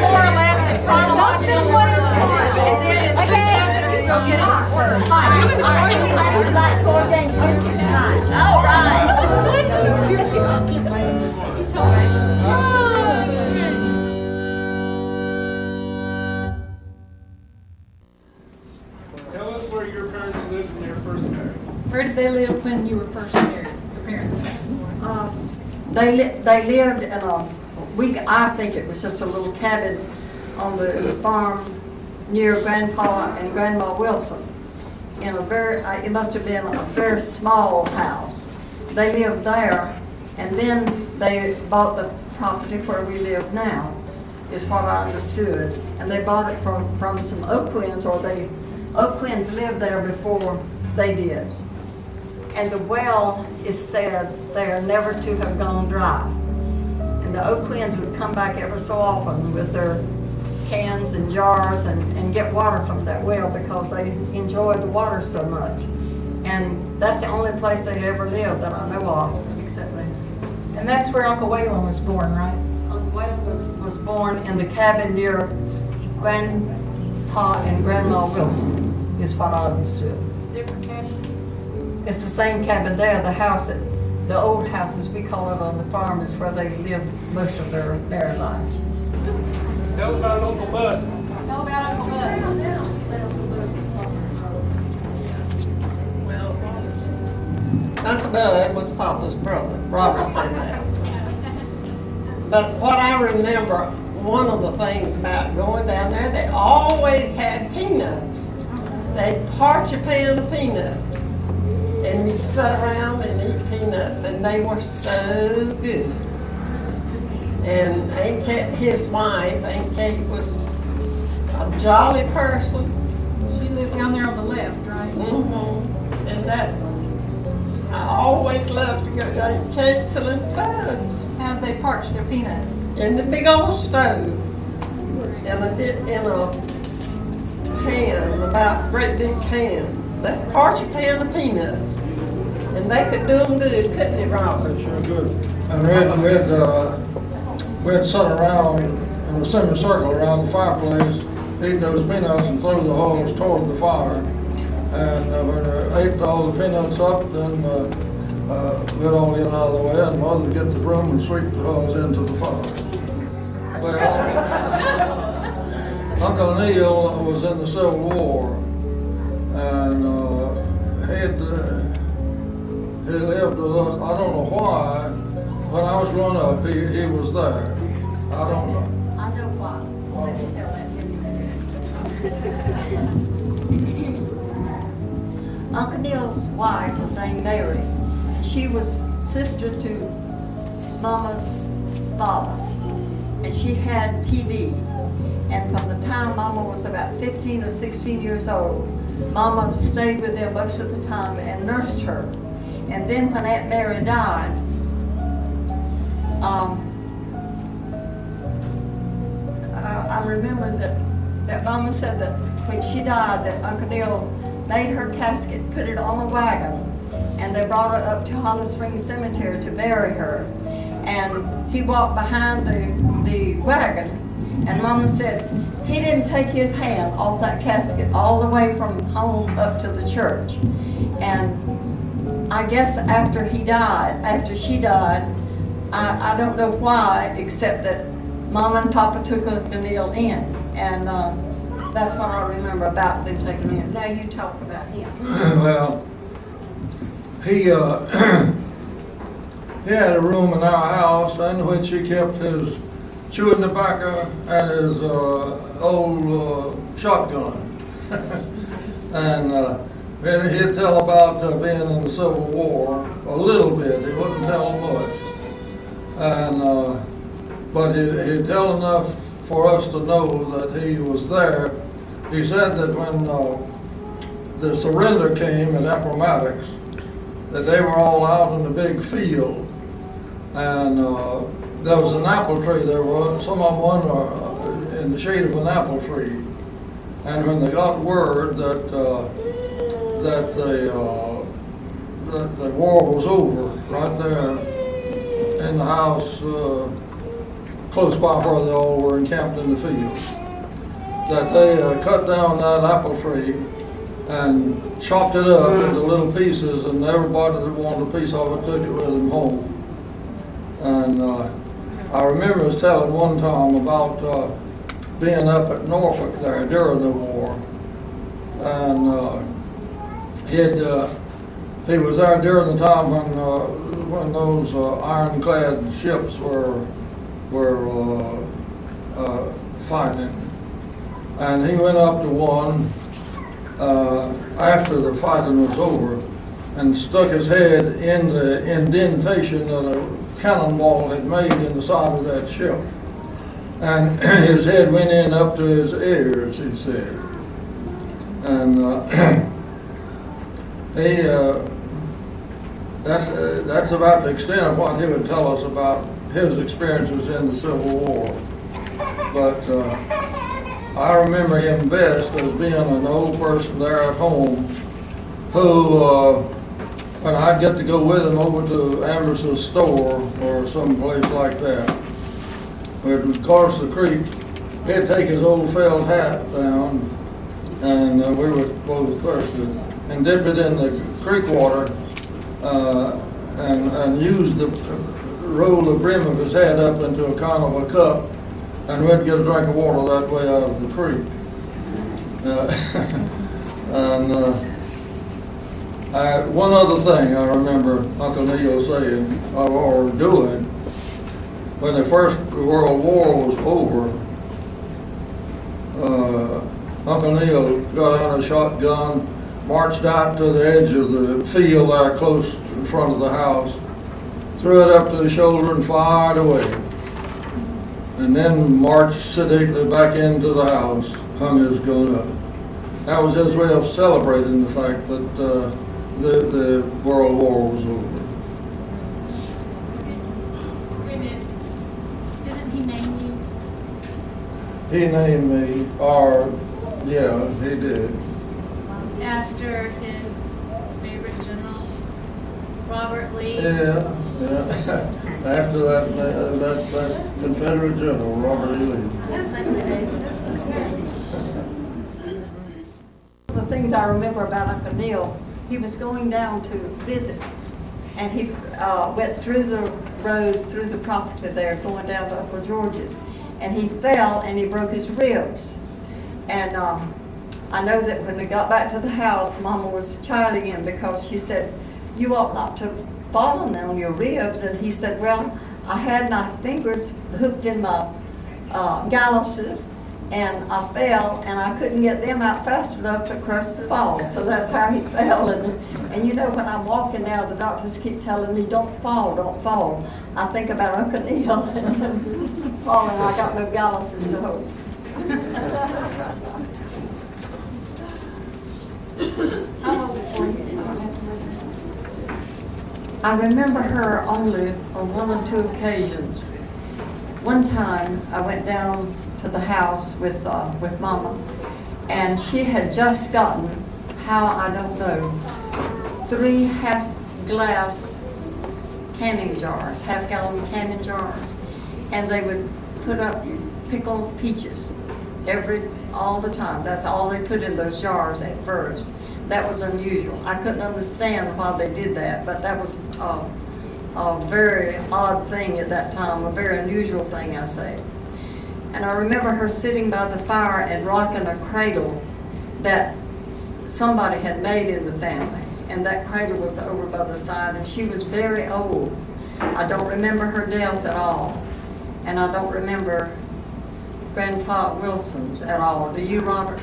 Speaker 4: more or less in chronological order. And then it's okay. Go get it in order. Anybody would like Cora Jane's biscuits tonight? All
Speaker 12: Tell us where your parents lived when they were first married.
Speaker 6: Where did they live when you were first married? Your parents?
Speaker 1: They lived in I think it was just a little cabin on the farm near Grandpa and Grandma Wilson. In a it must have been a very small house. They lived there, and then they bought the property where we live now, is what I understood. And they bought it from some Oakwinds, Oakwinds lived there before they did. And the well is said they are never to have gone dry. And the Oakwinds would come back ever so often with their cans and jars and get water from that well because they enjoyed the water so much. And that's the only place they ever lived that I know of, except there.
Speaker 6: And that's where Uncle Waylon was born, right?
Speaker 1: Uncle Waylon was born in the cabin near Grandpa and Grandma Wilson, is what I understood.
Speaker 6: Different cabin?
Speaker 1: It's the same cabin there. The old house, as we call it on the farm, is where they lived most of their married lives.
Speaker 12: Tell about Uncle Bud.
Speaker 6: Tell about Uncle Bud.
Speaker 3: Well, Uncle Bud was Papa's brother. Robert said that. But what I remember, one of the things about going down there, they always had peanuts. They'd parch a pan of peanuts. And we'd sit around and eat peanuts, and they were so good. And Aunt Kate, his wife, Aunt Kate, was a jolly person.
Speaker 6: She lived down there on the left, right?
Speaker 3: Mm-hmm. And that, I always loved to go to Aunt Kate's and Bud's.
Speaker 6: How'd they parch their peanuts?
Speaker 3: In the big old stove. In a pan, about a great big pan. Let's parch a pan of peanuts. And they could do them good, couldn't they, Robert?
Speaker 8: Sure good. And we'd sit around in a semicircle around the fireplace, eat those peanuts and throw the hulls toward the fire. And when we ate all the peanuts up, then we'd all get out of the way, and Mother would get the broom and sweep the hulls into the fire. Well, Uncle Neil was in the Civil War, and he lived with us. I don't know why. When I was growing up, he was there. I don't know.
Speaker 1: I know why. Let me tell that. Uncle Neil's wife was named Mary. She was sister to Mama's father, and she had TB. And from the time Mama was about 15 or 16 years old, Mama stayed with them most of the time and nursed her. And then when Aunt Mary died, I remember that Mama said that when she died, that Uncle Neil made her casket, put it on a wagon, and they brought her up to Hollow Springs Cemetery to bury her. And he walked behind the wagon, and Mama said he didn't take his hand off that casket all the way from home up to the church. And I guess after she died, I don't know why, except that Mama and Papa took Uncle Neil in. And that's what I remember about them taking him in. Now you talk about him.
Speaker 8: Well, he had a room in our house in which he kept his chewing tobacco and his old shotgun. And he'd tell about being in the Civil War a little bit. He wouldn't tell much. And but he'd tell enough for us to know that he was there. He said that when the surrender came at Appomattox, that they were all out in the big field, and there was an apple tree. There were some of them in the shade of an apple tree, and when they got word that the war was over, right there in the house close by where they all were encamped in the field, that they cut down that apple tree and chopped it up into little pieces, and everybody that wanted a piece of it took it with them home. And I remember us telling one time about being up at Norfolk there during the war, and he was there during the time when those ironclad ships were fighting, and he went up to one after the fighting was over and stuck his head in the indentation that a cannonball had made in the side of that ship, and his head went in up to his ears, he said. And that's about the extent of what he would tell us about his experiences in the Civil War. But I remember him best as being an old person there at home who, when I'd get to go with him over to Amber's store or some place like that, we'd cross the creek, he'd take his old felt hat down, and we were both thirsty, and dip it in the creek water, and use the roll the brim of his head up into a kind of a cup, and we'd get a drink of water that way out of the creek. And one other thing I remember Uncle Neil saying or doing when the First World War was over. Uncle Neil got out a shotgun, marched out to the edge of the field there close in front of the house, threw it up to the shoulder and fired away. And then marched sedately back into the house, hung his gun up. That was his way of celebrating the fact that the World War was over.
Speaker 5: Didn't he name you?
Speaker 8: He named me, or yeah, he did.
Speaker 5: After his favorite general, Robert Lee?
Speaker 8: Yeah. After that Confederate General, Robert E. Lee.
Speaker 1: The things I remember about Uncle Neil, he was going down to visit, and he went through the road, through the property there, going down to Uncle George's, and he fell and he broke his ribs. And I know that when we got back to the house, Mama was chiding him because she said, "You ought not to have fallen on your ribs." And he said, "Well, I had my fingers hooked in my galluses, and I fell, and I couldn't get them out fast enough to crush the fall." So that's how he fell. And you know, when I'm walking now, the doctors keep telling me, "Don't fall, don't fall." I think about Uncle Neil and falling. I got no galluses to hold. How old were you? I remember her only on one or two occasions. One time I went down to the house with Mama, and she had just gotten, how I don't know, 3 half-glass canning jars, half-gallon canning jars, and they would put up pickled peaches all the time. That's all they put in those jars at first. That was unusual. I couldn't understand why they did that, but that was a very odd thing at that time, a very unusual thing, I say. And I remember her sitting by the fire and rocking a cradle that somebody had made in the family, and that cradle was over by the side, and she was very old. I don't remember her death at all, and I don't remember Grandpa Wilson's at all. Do you, Robert?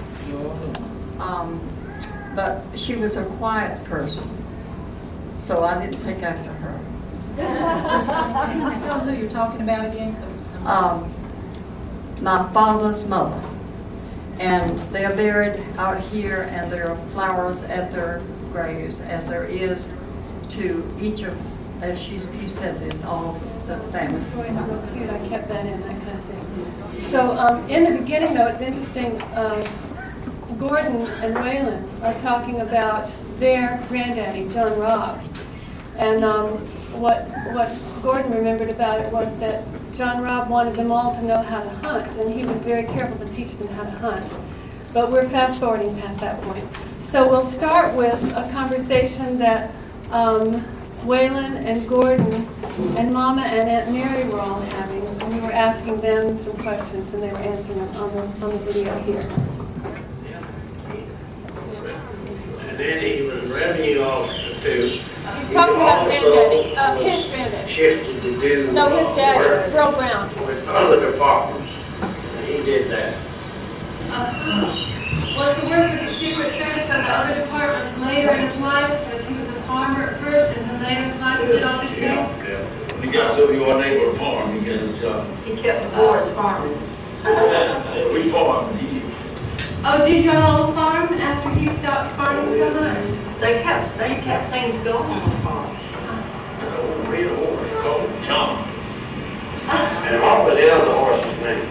Speaker 1: But she was a quiet person, so I didn't take after her.
Speaker 6: Can you tell who you're talking about again?
Speaker 1: My father's mother. And they are buried out here, and there are flowers at their graves, as there is to each of, as you said, is all the family.
Speaker 9: Stories are real cute. I kept that in, that kind of thing. So in the beginning, though, it's interesting. Gordon and Waylon are talking about their granddaddy, John Robb, and what Gordon remembered about it was that John Robb wanted them all to know how to hunt, and he was very careful to teach them how to hunt. But we're fast forwarding past that point. So we'll start with a conversation that Waylon and Gordon and Mama and Aunt Mary were all having. And we were asking them some questions, and they were answering them on the video here.
Speaker 14: And then he was revenue officer too.
Speaker 9: He's talking about granddaddy, his granddaddy.
Speaker 14: Shifted to do
Speaker 9: No, his daddy,
Speaker 14: work
Speaker 9: Burrell Brown.
Speaker 14: with other departments, and he did that.
Speaker 9: Was the work with the Secret Service and the other departments later in his life, because he was a farmer at first, and then later in his life he did all these things?
Speaker 14: Yeah. He got so he wasn't able to farm, he got his job.
Speaker 3: He kept the boys farming.
Speaker 14: We farmed.
Speaker 9: Oh, did y'all farm after he stopped farming so much?
Speaker 3: They kept things going on the farm.
Speaker 14: Real horse called John. And what was the other horse's name?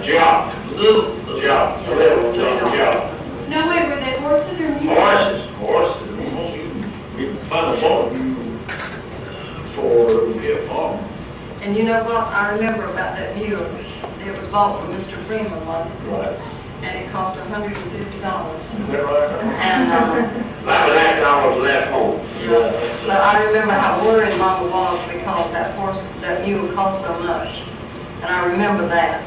Speaker 14: Jock. Little Jock. Little Jock.
Speaker 9: No, wait, were they horses or mules?
Speaker 14: Horses. We find a farm for a farm.
Speaker 3: And you know what? I remember about that mule. It was bought from Mr. Freeman one.
Speaker 14: Right.
Speaker 3: And it cost $150.
Speaker 14: Is that right?
Speaker 3: And
Speaker 14: that I was left home.
Speaker 3: but I remember how worried Mama was because that mule cost so much. And I remember that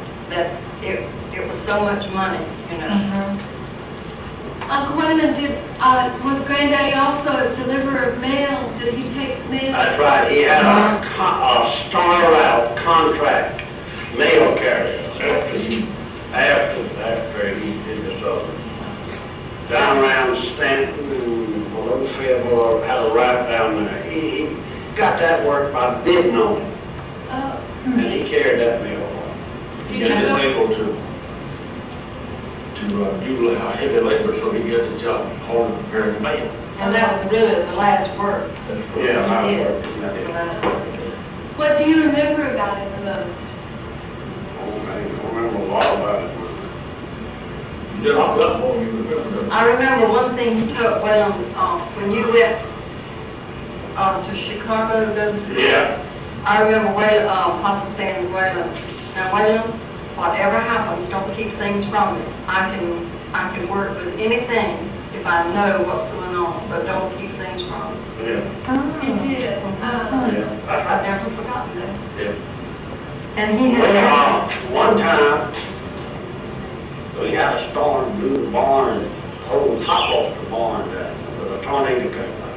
Speaker 3: it was so much money, you know.
Speaker 9: Uncle Wyman, was Granddaddy also a deliverer of mail? Did he take mail?
Speaker 14: That's right. He had a star-out contract mail carrier. After he did this other. Down around Stanton and below Fayetteville, had a route down there. He got that work by bidding on it.
Speaker 9: Oh.
Speaker 14: And he carried that mail. He was able to do heavy labor, so he got the job hauling and preparing mail.
Speaker 3: And that was really the last work.
Speaker 14: Yeah,
Speaker 3: he did.
Speaker 9: What do you remember about it the most?
Speaker 14: I don't remember a lot about it. You did a lot more than you remember.
Speaker 3: I remember one thing he took when you went to Chicago to go see.
Speaker 14: Yeah.
Speaker 3: I remember Papa saying to Waylon, "Now Waylon, whatever happens, don't keep things from me. I can work with anything if I know what's going on, but don't keep things from me."
Speaker 14: Yeah.
Speaker 9: He did.
Speaker 14: Yeah.
Speaker 3: I've never forgotten that.
Speaker 14: Yeah.
Speaker 3: And he had
Speaker 14: one time, we had a storm blew the barn and the whole top off the barn down with a tornado came by.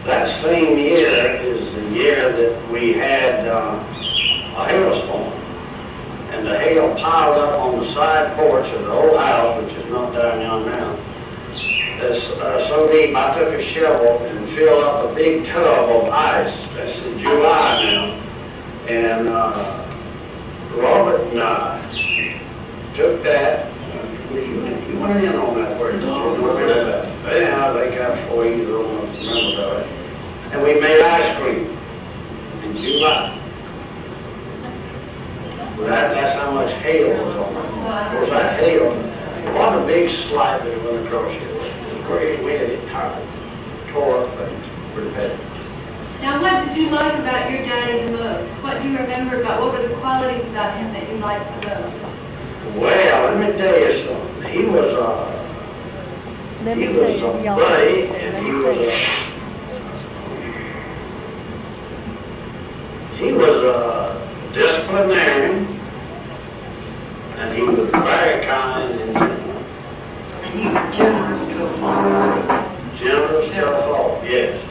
Speaker 14: That same year is the year that we had a hailstorm. And the hail piled up on the side porch of the old house, which is not down young now. It's so deep, I took a shovel and filled up a big tub of ice. That's in July now. And Robert and I took that. You went in on that word. Yeah, they got 4 years old enough to remember that. And we made ice cream in July. That's how much hail was on it. Of course, that hail, what a big slide that went across here. It was great wind, it tore up things pretty bad.
Speaker 9: Now, what did you like about your daddy the most? What do you remember about, what were the qualities about him that you liked the most?
Speaker 14: Well, let me tell you something. He was
Speaker 15: Let me tell you, y'all have to say, let me tell you.
Speaker 14: He was a disciplinarian, and he was very kind and
Speaker 3: he was generous to a fault.
Speaker 14: generous to a fault, yes.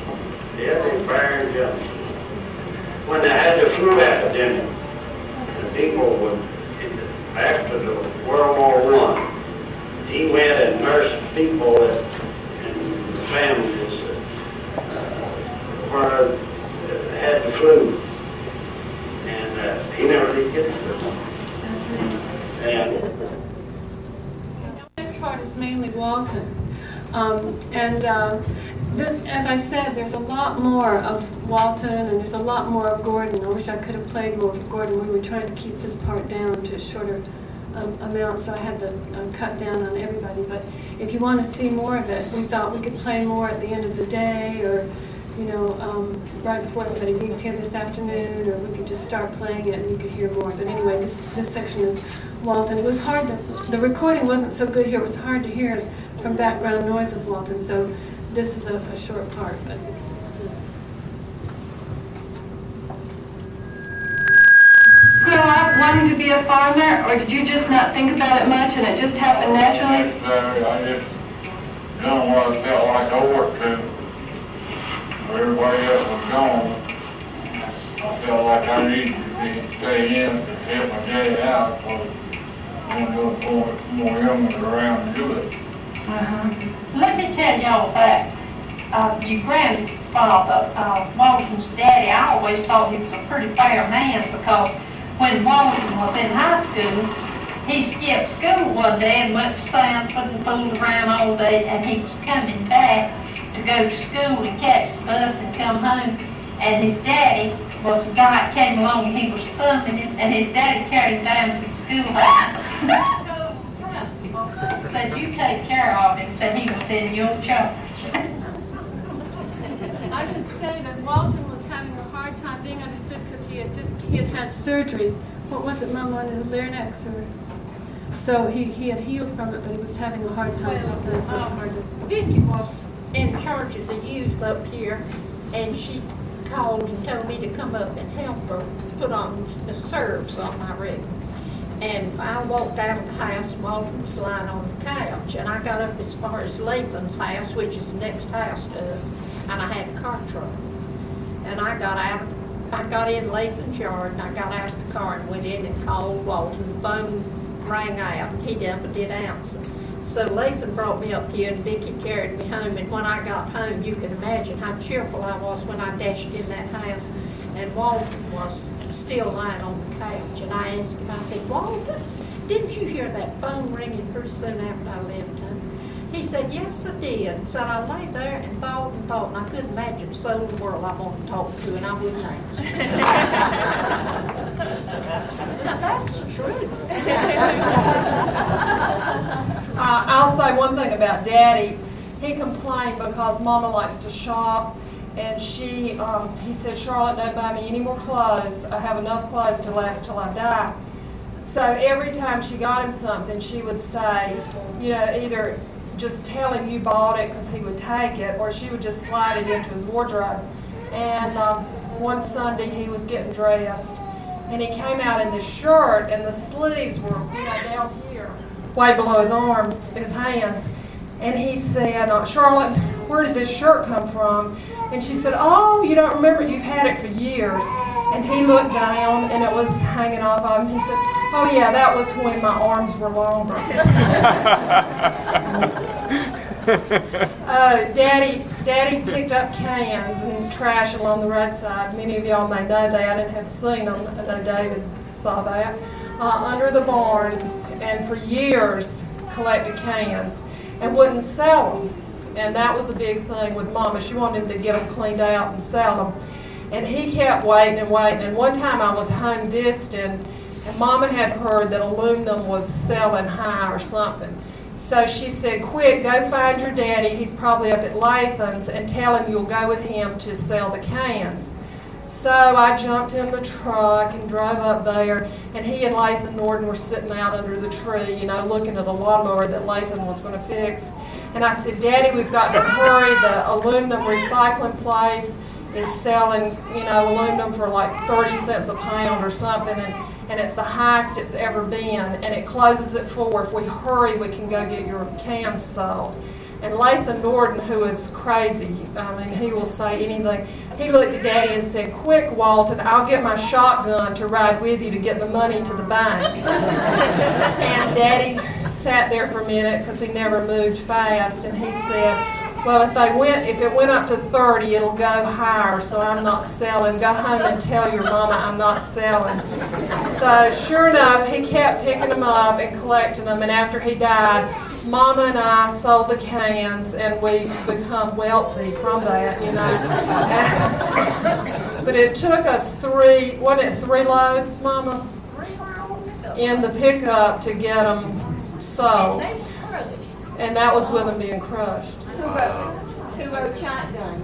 Speaker 14: Yeah, they were very generous. When they had the flu epidemic, the people would, after the World War I, he went and nursed people and families where had the flu. And he never did get the flu.
Speaker 9: As I said, there's a lot more of Walton and there's a lot more of Gordon. I wish I could have played more of Gordon. We were trying to keep this part down to a shorter amount, so I had to cut down on everybody. But if you want to see more of it, we thought we could play more at the end of the day, or right before everybody leaves here this afternoon, or we could just start playing it and you could hear more. But anyway, this section is Walton. It was hard the recording wasn't so good here. It was hard to hear from background noise with Walton, so this is a short part, but it's good.
Speaker 4: Grow up wanting to be a farmer, or did you just not think about it much and it just happened naturally?
Speaker 16: I just done what I felt like I ought to. Everybody else was gone. I felt like I needed to stay in to help my daddy out, so I want to go more youngers around to do it.
Speaker 17: Let me tell y'all that your grandfather, Walton's daddy, I always thought he was a pretty fair man, because when Walton was in high school, he skipped school one day and went to Sanford and fooled around all day, and he was coming back to go to school and catch the bus and come home, and his daddy was the guy that came along and he was thumping him, and his daddy carried him down to the schoolhouse. Said, you take care of him, said he was in your charge.
Speaker 9: I should say that Walton was having a hard time being understood because he had had surgery. What was it, Mom, on his larynx? So he had healed from it, but he was having a hard time.
Speaker 17: Vicky was in charge of the youth up here, and she called and told me to come up and help her put on the serves on my rig. And I walked out of the house, and Walton was lying on the couch, and I got up as far as Lathan's house, which is the next house to us, and I had a car trouble. And I got in Lathan's yard, and I got out of the car and went in and called Walton. The phone rang out, and he never did answer. So Lathan brought me up here, and Vicky carried me home, and when I got home, you can imagine how cheerful I was when I dashed in that house, and Walton was still lying on the couch, and I asked him, I said, Walton, didn't you hear that phone ringing pretty soon after I left him? He said, yes, I did. So I lay there and thought, and I couldn't imagine a soul in the world I wanted to talk to, and I wouldn't answer. That's the truth.
Speaker 6: I'll say one thing about Daddy. He complained because Mama likes to shop, and he said, Charlotte, don't buy me any more clothes. I have enough clothes to last till I die. So every time she got him something, she would say, either just tell him you bought it because he would take it, or she would just slide it into his wardrobe. And one Sunday he was getting dressed, and he came out in this shirt, and the sleeves were down here, way below his arms, his hands. And he said, Charlotte, where did this shirt come from? And she said, oh, you don't remember, you've had it for years. And he looked down, and it was hanging off of him. He said, oh yeah, that was when my arms were longer. Daddy picked up cans and trash along the roadside. Many of y'all may know that. I didn't have seen them. I know David saw that. Under the barn, and for years collected cans and wouldn't sell them. And that was a big thing with Mama. She wanted him to get them cleaned out and sell them. And he kept waiting and waiting. And one time I was home visiting, and Mama had heard that aluminum was selling high or something. So she said, quick, go find your daddy. He's probably up at Lathan's, and tell him you'll go with him to sell the cans. So I jumped in the truck and drove up there, and he and Lathan Norton were sitting out under the tree, looking at a lawnmower that Lathan was going to fix. And I said, Daddy, we've got to hurry. The aluminum recycling place is selling, aluminum for like 30 cents a pound or something, and it's the highest it's ever been, and it closes at 4. If we hurry, we can go get your cans sold. And Lathan Norton, who is crazy, he will say anything. He looked at Daddy and said, quick, Walton, I'll get my shotgun to ride with you to get the money to the bank. And Daddy sat there for a minute because he never moved fast, and he said, well, if it went up to 30, it'll go higher, so I'm not selling. Go home and tell your mama I'm not selling. So sure enough, he kept picking them up and collecting them, and after he died,
Speaker 9: Mama and I sold the cans, and we become wealthy from that, you know. But it took us three loads, Mama, in the pickup to get them sold. And that was with them being crushed.
Speaker 4: Who wrote Shotgun?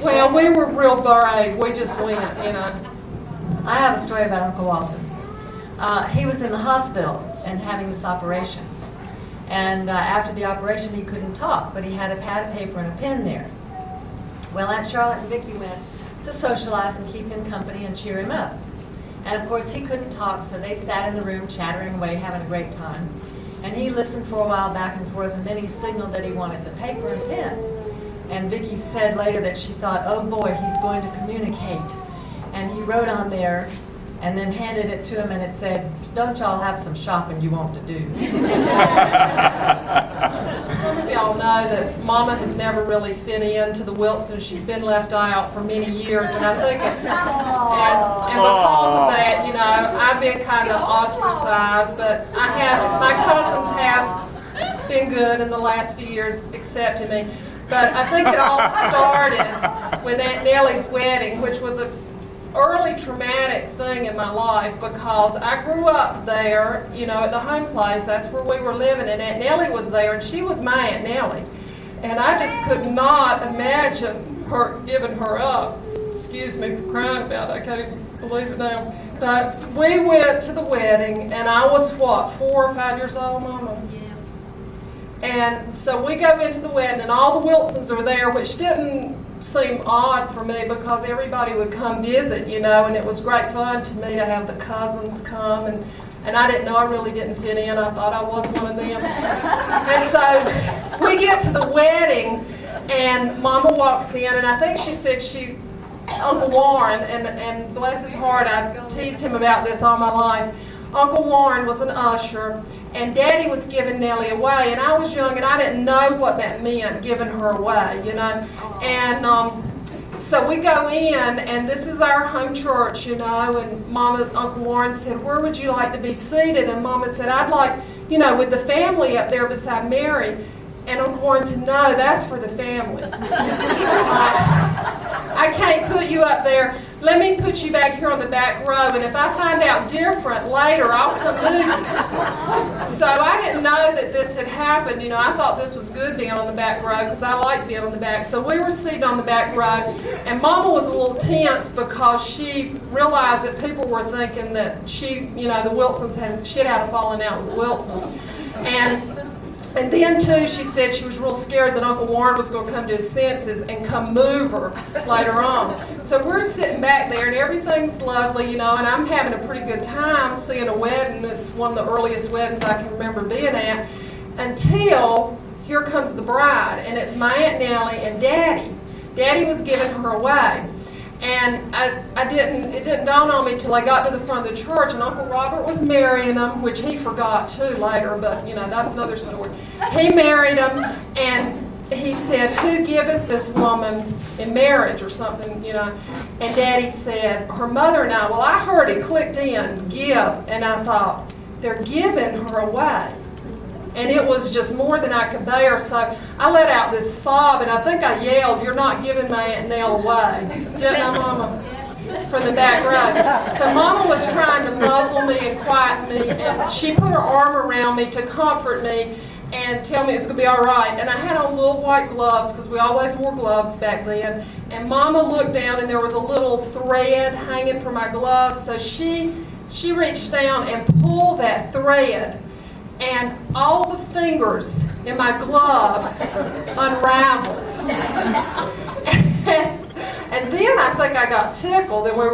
Speaker 9: Well, we were real brave. We just went, you know.
Speaker 18: I have a story about Uncle Walter. He was in the hospital and having this operation. And after the operation, he couldn't talk, but he had a pad of paper and a pen there. Well, Aunt Charlotte and Vicki went to socialize and keep him company and cheer him up. And of course, he couldn't talk, so they sat in the room chattering away, having a great time. And he listened for a while back and forth, and then he signaled that he wanted the paper and pen. And Vicki said later that she thought, oh boy, he's going to communicate. And he wrote on there and then handed it to him, and it said, don't y'all have some shopping you want to do?
Speaker 9: Some of y'all know that Mama has never really fit into the Wilsons. She's been left out for many years, and I think and because of that, you know, I've been kind of ostracized, but my cousins have been good in the last few years accepting me. But I think it all started with Aunt Nellie's wedding, which was a early traumatic thing in my life because I grew up there, you know, at the home place. That's where we were living, and Aunt Nellie was there, and she was my Aunt Nellie. And I just could not imagine her giving her up. Excuse me for crying about it. I can't even believe it now. But we went to the wedding, and I was, what, 4 or 5 years old, Mama? Yeah. And so we go into the wedding, and all the Wilsons are there, which didn't seem odd for me because everybody would come visit, you know, and it was great fun to me to have the cousins come, and I didn't know, I really didn't fit in. I thought I was one of them. And so we get to the wedding, and Mama walks in, and I think she said Uncle Warren, and bless his heart, I teased him about this all my life. Uncle Warren was an usher, and Daddy was giving Nellie away, and I was young, and I didn't know what that meant, giving her away, you know. And so we go in, and this is our home church, you know, and Uncle Warren said, where would you like to be seated? And Mama said, I'd like, you know, with the family up there beside Mary. And Uncle Warren said, no, that's for the family. I can't put you up there. Let me put you back here on the back row, and if I find out different later, I'll come move you. So I didn't know that this had happened. You know, I thought this was good being on the back row because I like being on the back. So we were seated on the back row, and Mama was a little tense because she realized that people were thinking that the Wilsons she'd had a falling out with the Wilsons. And then, too, she said she was real scared that Uncle Warren was going to come to his senses and come move her later on. So we're sitting back there, and everything's lovely, you know, and I'm having a pretty good time seeing a wedding. It's one of the earliest weddings I can remember being at, until here comes the bride, and it's my Aunt Nellie and Daddy. Daddy was giving her away. And it didn't dawn on me till I got to the front of the church, and Uncle Robert was marrying them, which he forgot too later, but you know, that's another story. He married them, and he said, who giveth this woman in marriage or something, you know? And Daddy said, her mother and I. Well, I heard it clicked in, give, and I thought, they're giving her away. And it was just more than I could bear, so I let out this sob, and I think I yelled, you're not giving my Aunt Nell away. Didn't I, Mama? From the back row. So Mama was trying to muzzle me and quiet me, and she put her arm around me to comfort me and tell me it was going to be all right. And I had on little white gloves, because we always wore gloves back then, and Mama looked down, and there was a little thread hanging from my gloves, so she reached down and pulled that thread, and all the fingers in my glove unraveled. And then I think I got tickled, and we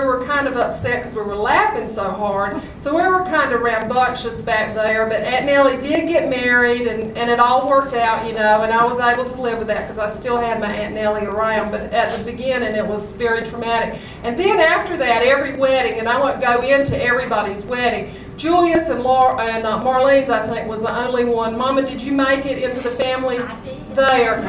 Speaker 9: were kind of upset because we were laughing so hard. So we were kind of rambunctious back there. But Aunt Nellie did get married, and it all worked out, you know, and I was able to live with that because I still had my Aunt Nellie around. But at the beginning, it was very traumatic. And then after that, every wedding, and I won't go into everybody's wedding, Julius and Marlene's, I think, was the only one. Mama, did you make it into the family there?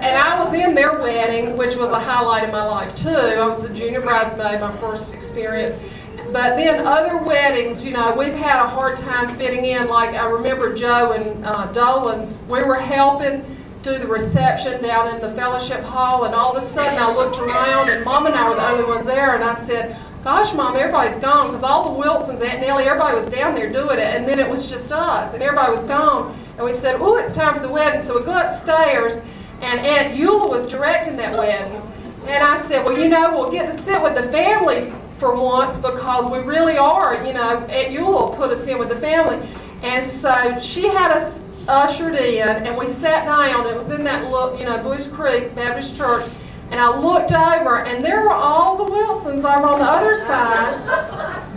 Speaker 9: And I was in their wedding, which was a highlight of my life, too. I was a junior bridesmaid, my first experience.
Speaker 6: But then other weddings, you know, we've had a hard time fitting in. Like I remember Joe and Dolan's, we were helping do the reception down in the fellowship hall, and all of a sudden I looked around and Mom and I were the only ones there, and I said, gosh, Mom, everybody's gone, because all the Wilsons, Aunt Nellie, everybody was down there doing it, and then it was just us, and everybody was gone. And we said, oh, it's time for the wedding. So we go upstairs, and Aunt Eula was directing that wedding. And I said, well, you know, we'll get to sit with the family for once, because we really are, you know, Aunt Eula will put us in with the family. And so she had us ushered in, and we sat down. It was in that look, you know, Bush Creek Baptist Church. And I looked over, and there were all the Wilsons over on the other side.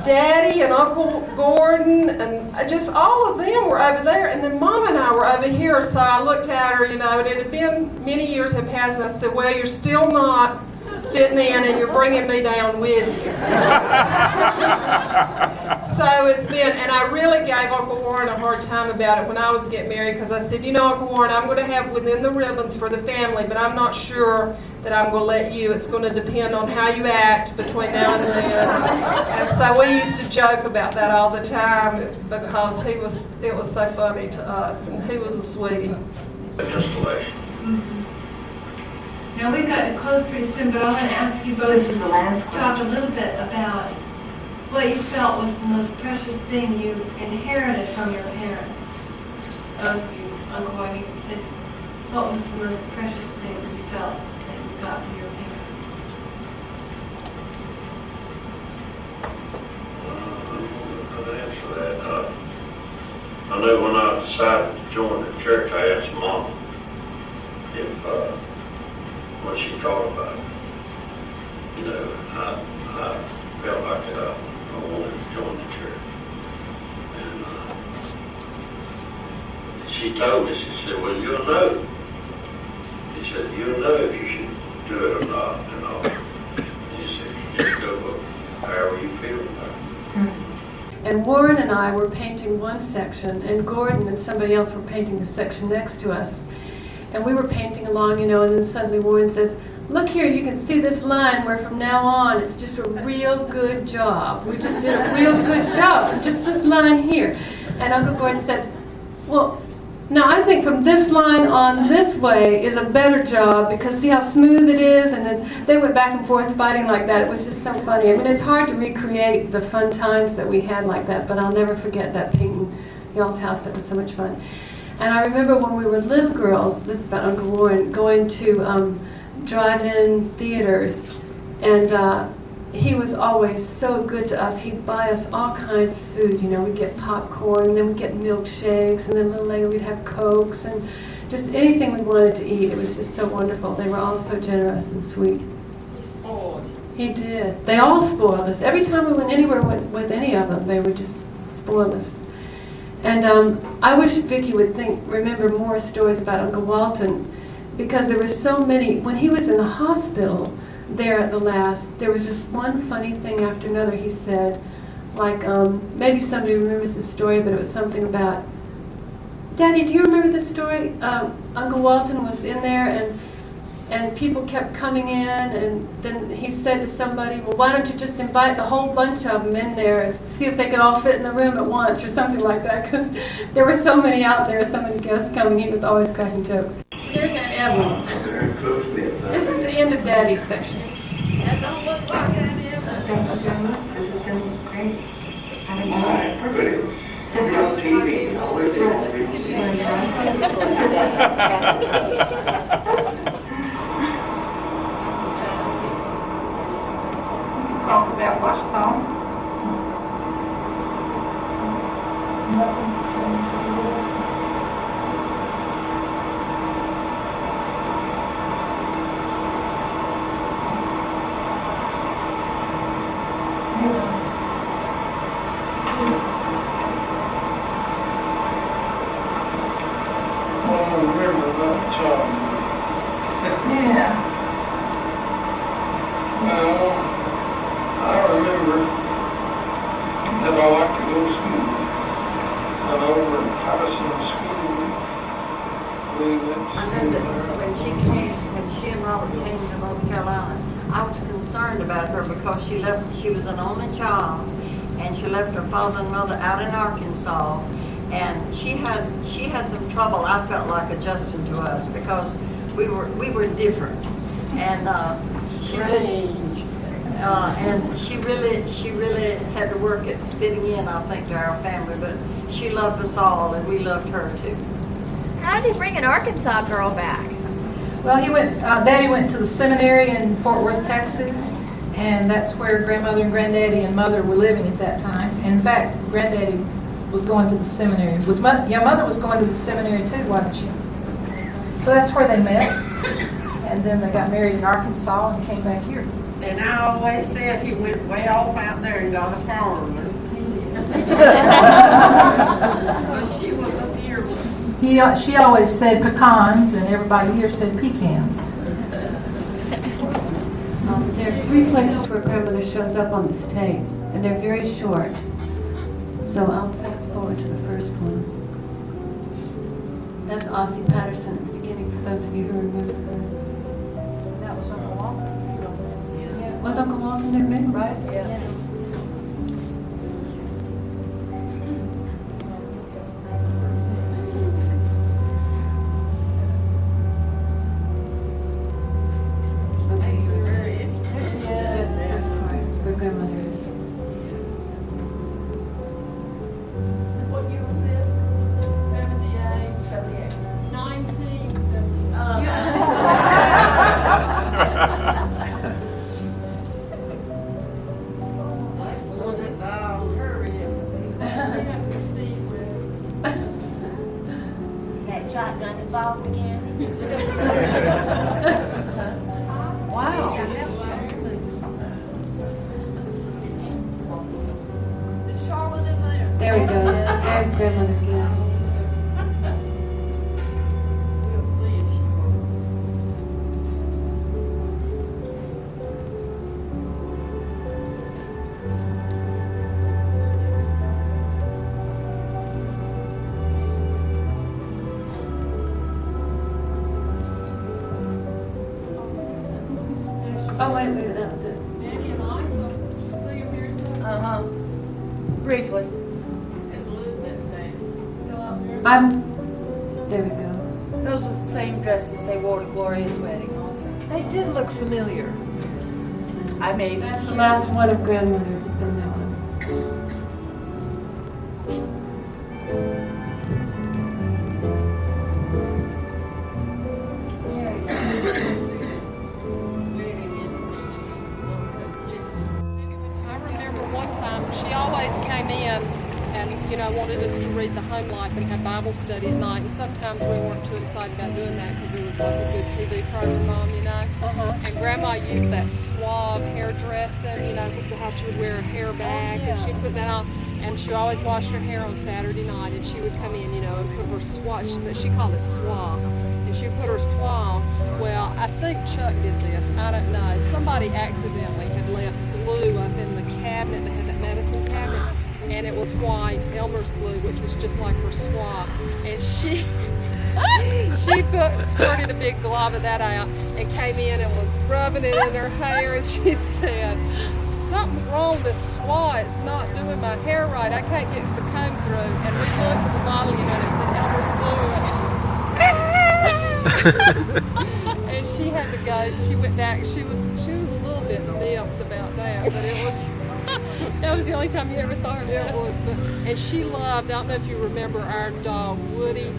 Speaker 6: Daddy and Uncle Gordon, and just all of them were over there. And then Mom and I were over here. So I looked at her, you know, and it had been many years had passed. And I said, well, you're still not fitting in, and you're bringing me down with you. So it's been, and I really gave Uncle Warren a hard time about it when I was getting married, because I said, you know, Uncle Warren, I'm going to have within the ribbons for the family, but I'm not sure that I'm going to let you. It's going to depend on how you act between now and then. And so we used to joke about that all the time, because it was so funny to us, and he was a sweetie.
Speaker 9: Now we've got to close pretty soon, but I'm going to ask you both to talk a little bit about what you felt was the most precious thing you inherited from your parents. Both of you, Uncle Warren, you can say, what was the most precious thing you felt that you got from your parents?
Speaker 14: I can answer that. I know when I decided to join the church, I asked Mom if what she thought about it. You know, I felt like I wanted to join the church. And she told me, she said, well, you'll know. She said, you'll know if you should do it or not. And all. And she said, you just go however you feel about it.
Speaker 9: And Warren and I were painting one section, and Gordon and somebody else were painting the section next to us. And we were painting along, you know, and then suddenly Warren says, look here, you can see this line where from now on it's just a real good job. We just did a real good job, just this line here. And Uncle Gordon said, well, no, I think from this line on this way is a better job, because see how smooth it is? And then they went back and forth fighting like that. It was just so funny. I mean, it's hard to recreate the fun times that we had like that, but I'll never forget that painting y'all's house. That was so much fun. And I remember when we were little girls, this is about Uncle Warren, going to drive-in theaters, and he was always so good to us. He'd buy us all kinds of food. You know, we'd get popcorn, and then we'd get milkshakes, and then a little later we'd have Cokes, and just anything we wanted to eat. It was just so wonderful. They were all so generous and sweet.
Speaker 3: He spoiled.
Speaker 9: He did. They all spoiled us. Every time we went anywhere with any of them, they would just spoil us. And I wish Vicki would remember more stories about Uncle Walton, because there were so many. When he was in the hospital there at the last, there was just one funny thing after another he said. Like, maybe somebody remembers this story, but it was something about, Daddy, do you remember this story? Uncle Walton was in there, and people kept coming in, and then he said to somebody, well, why don't you just invite the whole bunch of them in there and see if they could all fit in the room at once, or something like that, because there were so many out there, so many guests coming. He was always cracking jokes. So there's Aunt Evelyn. This is the end of Daddy's section.
Speaker 3: That don't look like Aunt Evelyn.
Speaker 4: Thank you very much. This has been great. Having you.
Speaker 14: All right, good. You're on TV.
Speaker 6: Talk about what's called. Nothing to change the rules. Yeah.
Speaker 16: Well, I remember that I liked to go to school. And over in Patterson School, we went to
Speaker 1: I know
Speaker 16: school
Speaker 1: that
Speaker 16: there.
Speaker 1: when she and Robert came to North Carolina, I was concerned about her because she was an only child, and she left her father and mother out in Arkansas, and she had some trouble. I felt like adjusting to us because we were different, and she really had to work at fitting in, I think, to our family. But she loved us all, and we loved her too.
Speaker 4: How did he bring an Arkansas girl back?
Speaker 6: Well, he went. Daddy went to the seminary in Fort Worth, Texas, and that's where grandmother and granddaddy and mother were living at that time. And in fact, granddaddy was going to the seminary. Mother was going to the seminary too, wasn't she? So that's where they met, and then they got married in Arkansas and came back here.
Speaker 3: And I always said he went way off out there and got a farm. But she was a dear one.
Speaker 6: She always said pecans, and everybody here said pecans.
Speaker 19: There are 3 places where grandmother shows up on this tape, and they're very short. So I'll fast forward to the first one. That's Ossie Patterson at the beginning, for those of you who remember her.
Speaker 6: That was Uncle Walter, too. Yeah.
Speaker 19: Was Uncle Walter in that ring, right?
Speaker 6: Yeah.
Speaker 9: What year was this? 78.
Speaker 3: That's the one that died on her
Speaker 4: That shotgun involved again?
Speaker 6: Wow.
Speaker 9: Charlotte in there.
Speaker 19: There we go. There's grandmother again. Oh, wait, that was it.
Speaker 9: Daddy and I, did you see him here?
Speaker 1: Briefly.
Speaker 19: There we go.
Speaker 15: Those are the same dresses they wore to Gloria's wedding also. They did look familiar. I made
Speaker 19: That's the last one of grandmother in that one.
Speaker 9: I remember one time she always came in and, wanted us to read the home life and have Bible study at night. And sometimes we weren't too excited about doing that because it was like a good TV program on, And Grandma used that suave hairdressing, how she would wear a hair bag and she'd put that on. And she always washed her hair on Saturday night and she would come in, and put her swatch, but she called it suave. And she would put her suave. Well, I think Chuck did this. I don't know. Somebody accidentally had left glue up in the cabinet. They had that medicine cabinet. And it was white, Elmer's glue, which was just like her swab. And she squirted a big glob of that out and came in and was rubbing it in her hair. And she said, "Something's wrong with this swab. It's not doing my hair right. I can't get the comb through." And we looked at the bottle, and it said Elmer's glue. And she had to go. She went back. She was a little bit miffed about that, but it was. That was the only time you ever saw her. It was, and she loved. I don't know if you remember our dog Woody,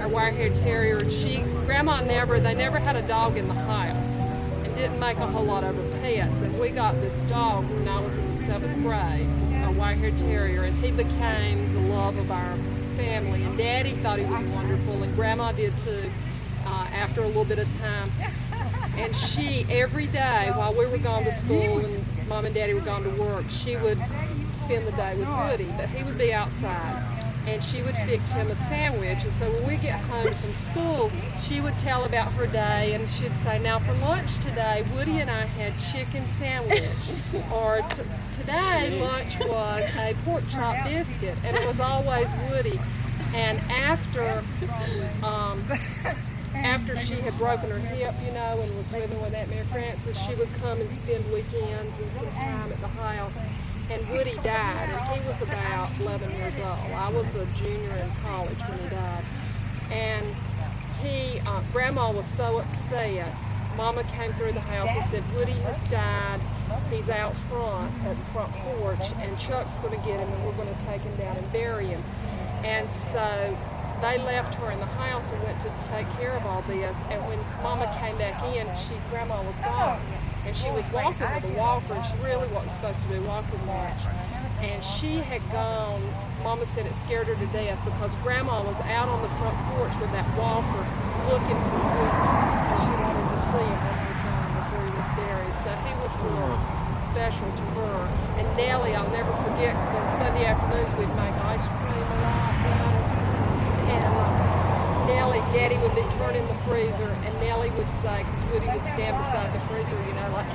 Speaker 9: our wire-haired terrier. And Grandma they never had a dog in the house, and didn't make a whole lot of her pets. And we got this dog when I was in the 7th grade, a wire-haired terrier, and he became the love of our family. And Daddy thought he was wonderful, and Grandma did too. After a little bit of time, and she every day while we were gone to school and Mom and Daddy were gone to work, she would spend the day with Woody, but he would be outside, and she would fix him a sandwich. And so when we get home from school, she would tell about her day, and she'd say, "Now for lunch today, Woody and I had chicken sandwich," or "Today lunch was a pork chop biscuit," and it was always Woody. And after she had broken her hip, and was living with Aunt Mary Frances, she would come and spend weekends and some time at the house. and Woody died, and he was about 11 years old. I was a junior in college when he died. And Grandma was so upset. Mama came through the house and said, Woody has died. He's out front at the front porch, and Chuck's going to get him, and we're going to take him down and bury him. And so they left her in the house and went to take care of all this. And when Mama came back in, Grandma was gone. And she was walking with a walker, and she really wasn't supposed to be walking much. And she had gone, Mama said it scared her to death because Grandma was out on the front porch with that walker looking for Woody. She wanted to see him one more time before he was buried. So he was real special to her. And Nellie, I'll never forget, because on Sunday afternoons we'd make ice cream a lot. And Nellie, Daddy would be turning the freezer, and Nellie would say, because Woody would stand beside the freezer, you know, like,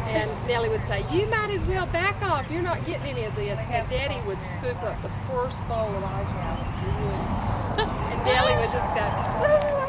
Speaker 9: and Nellie would say, you might as well back off, you're not getting any of this. And Daddy would scoop up the first bowl of ice cream. And Nellie would just go,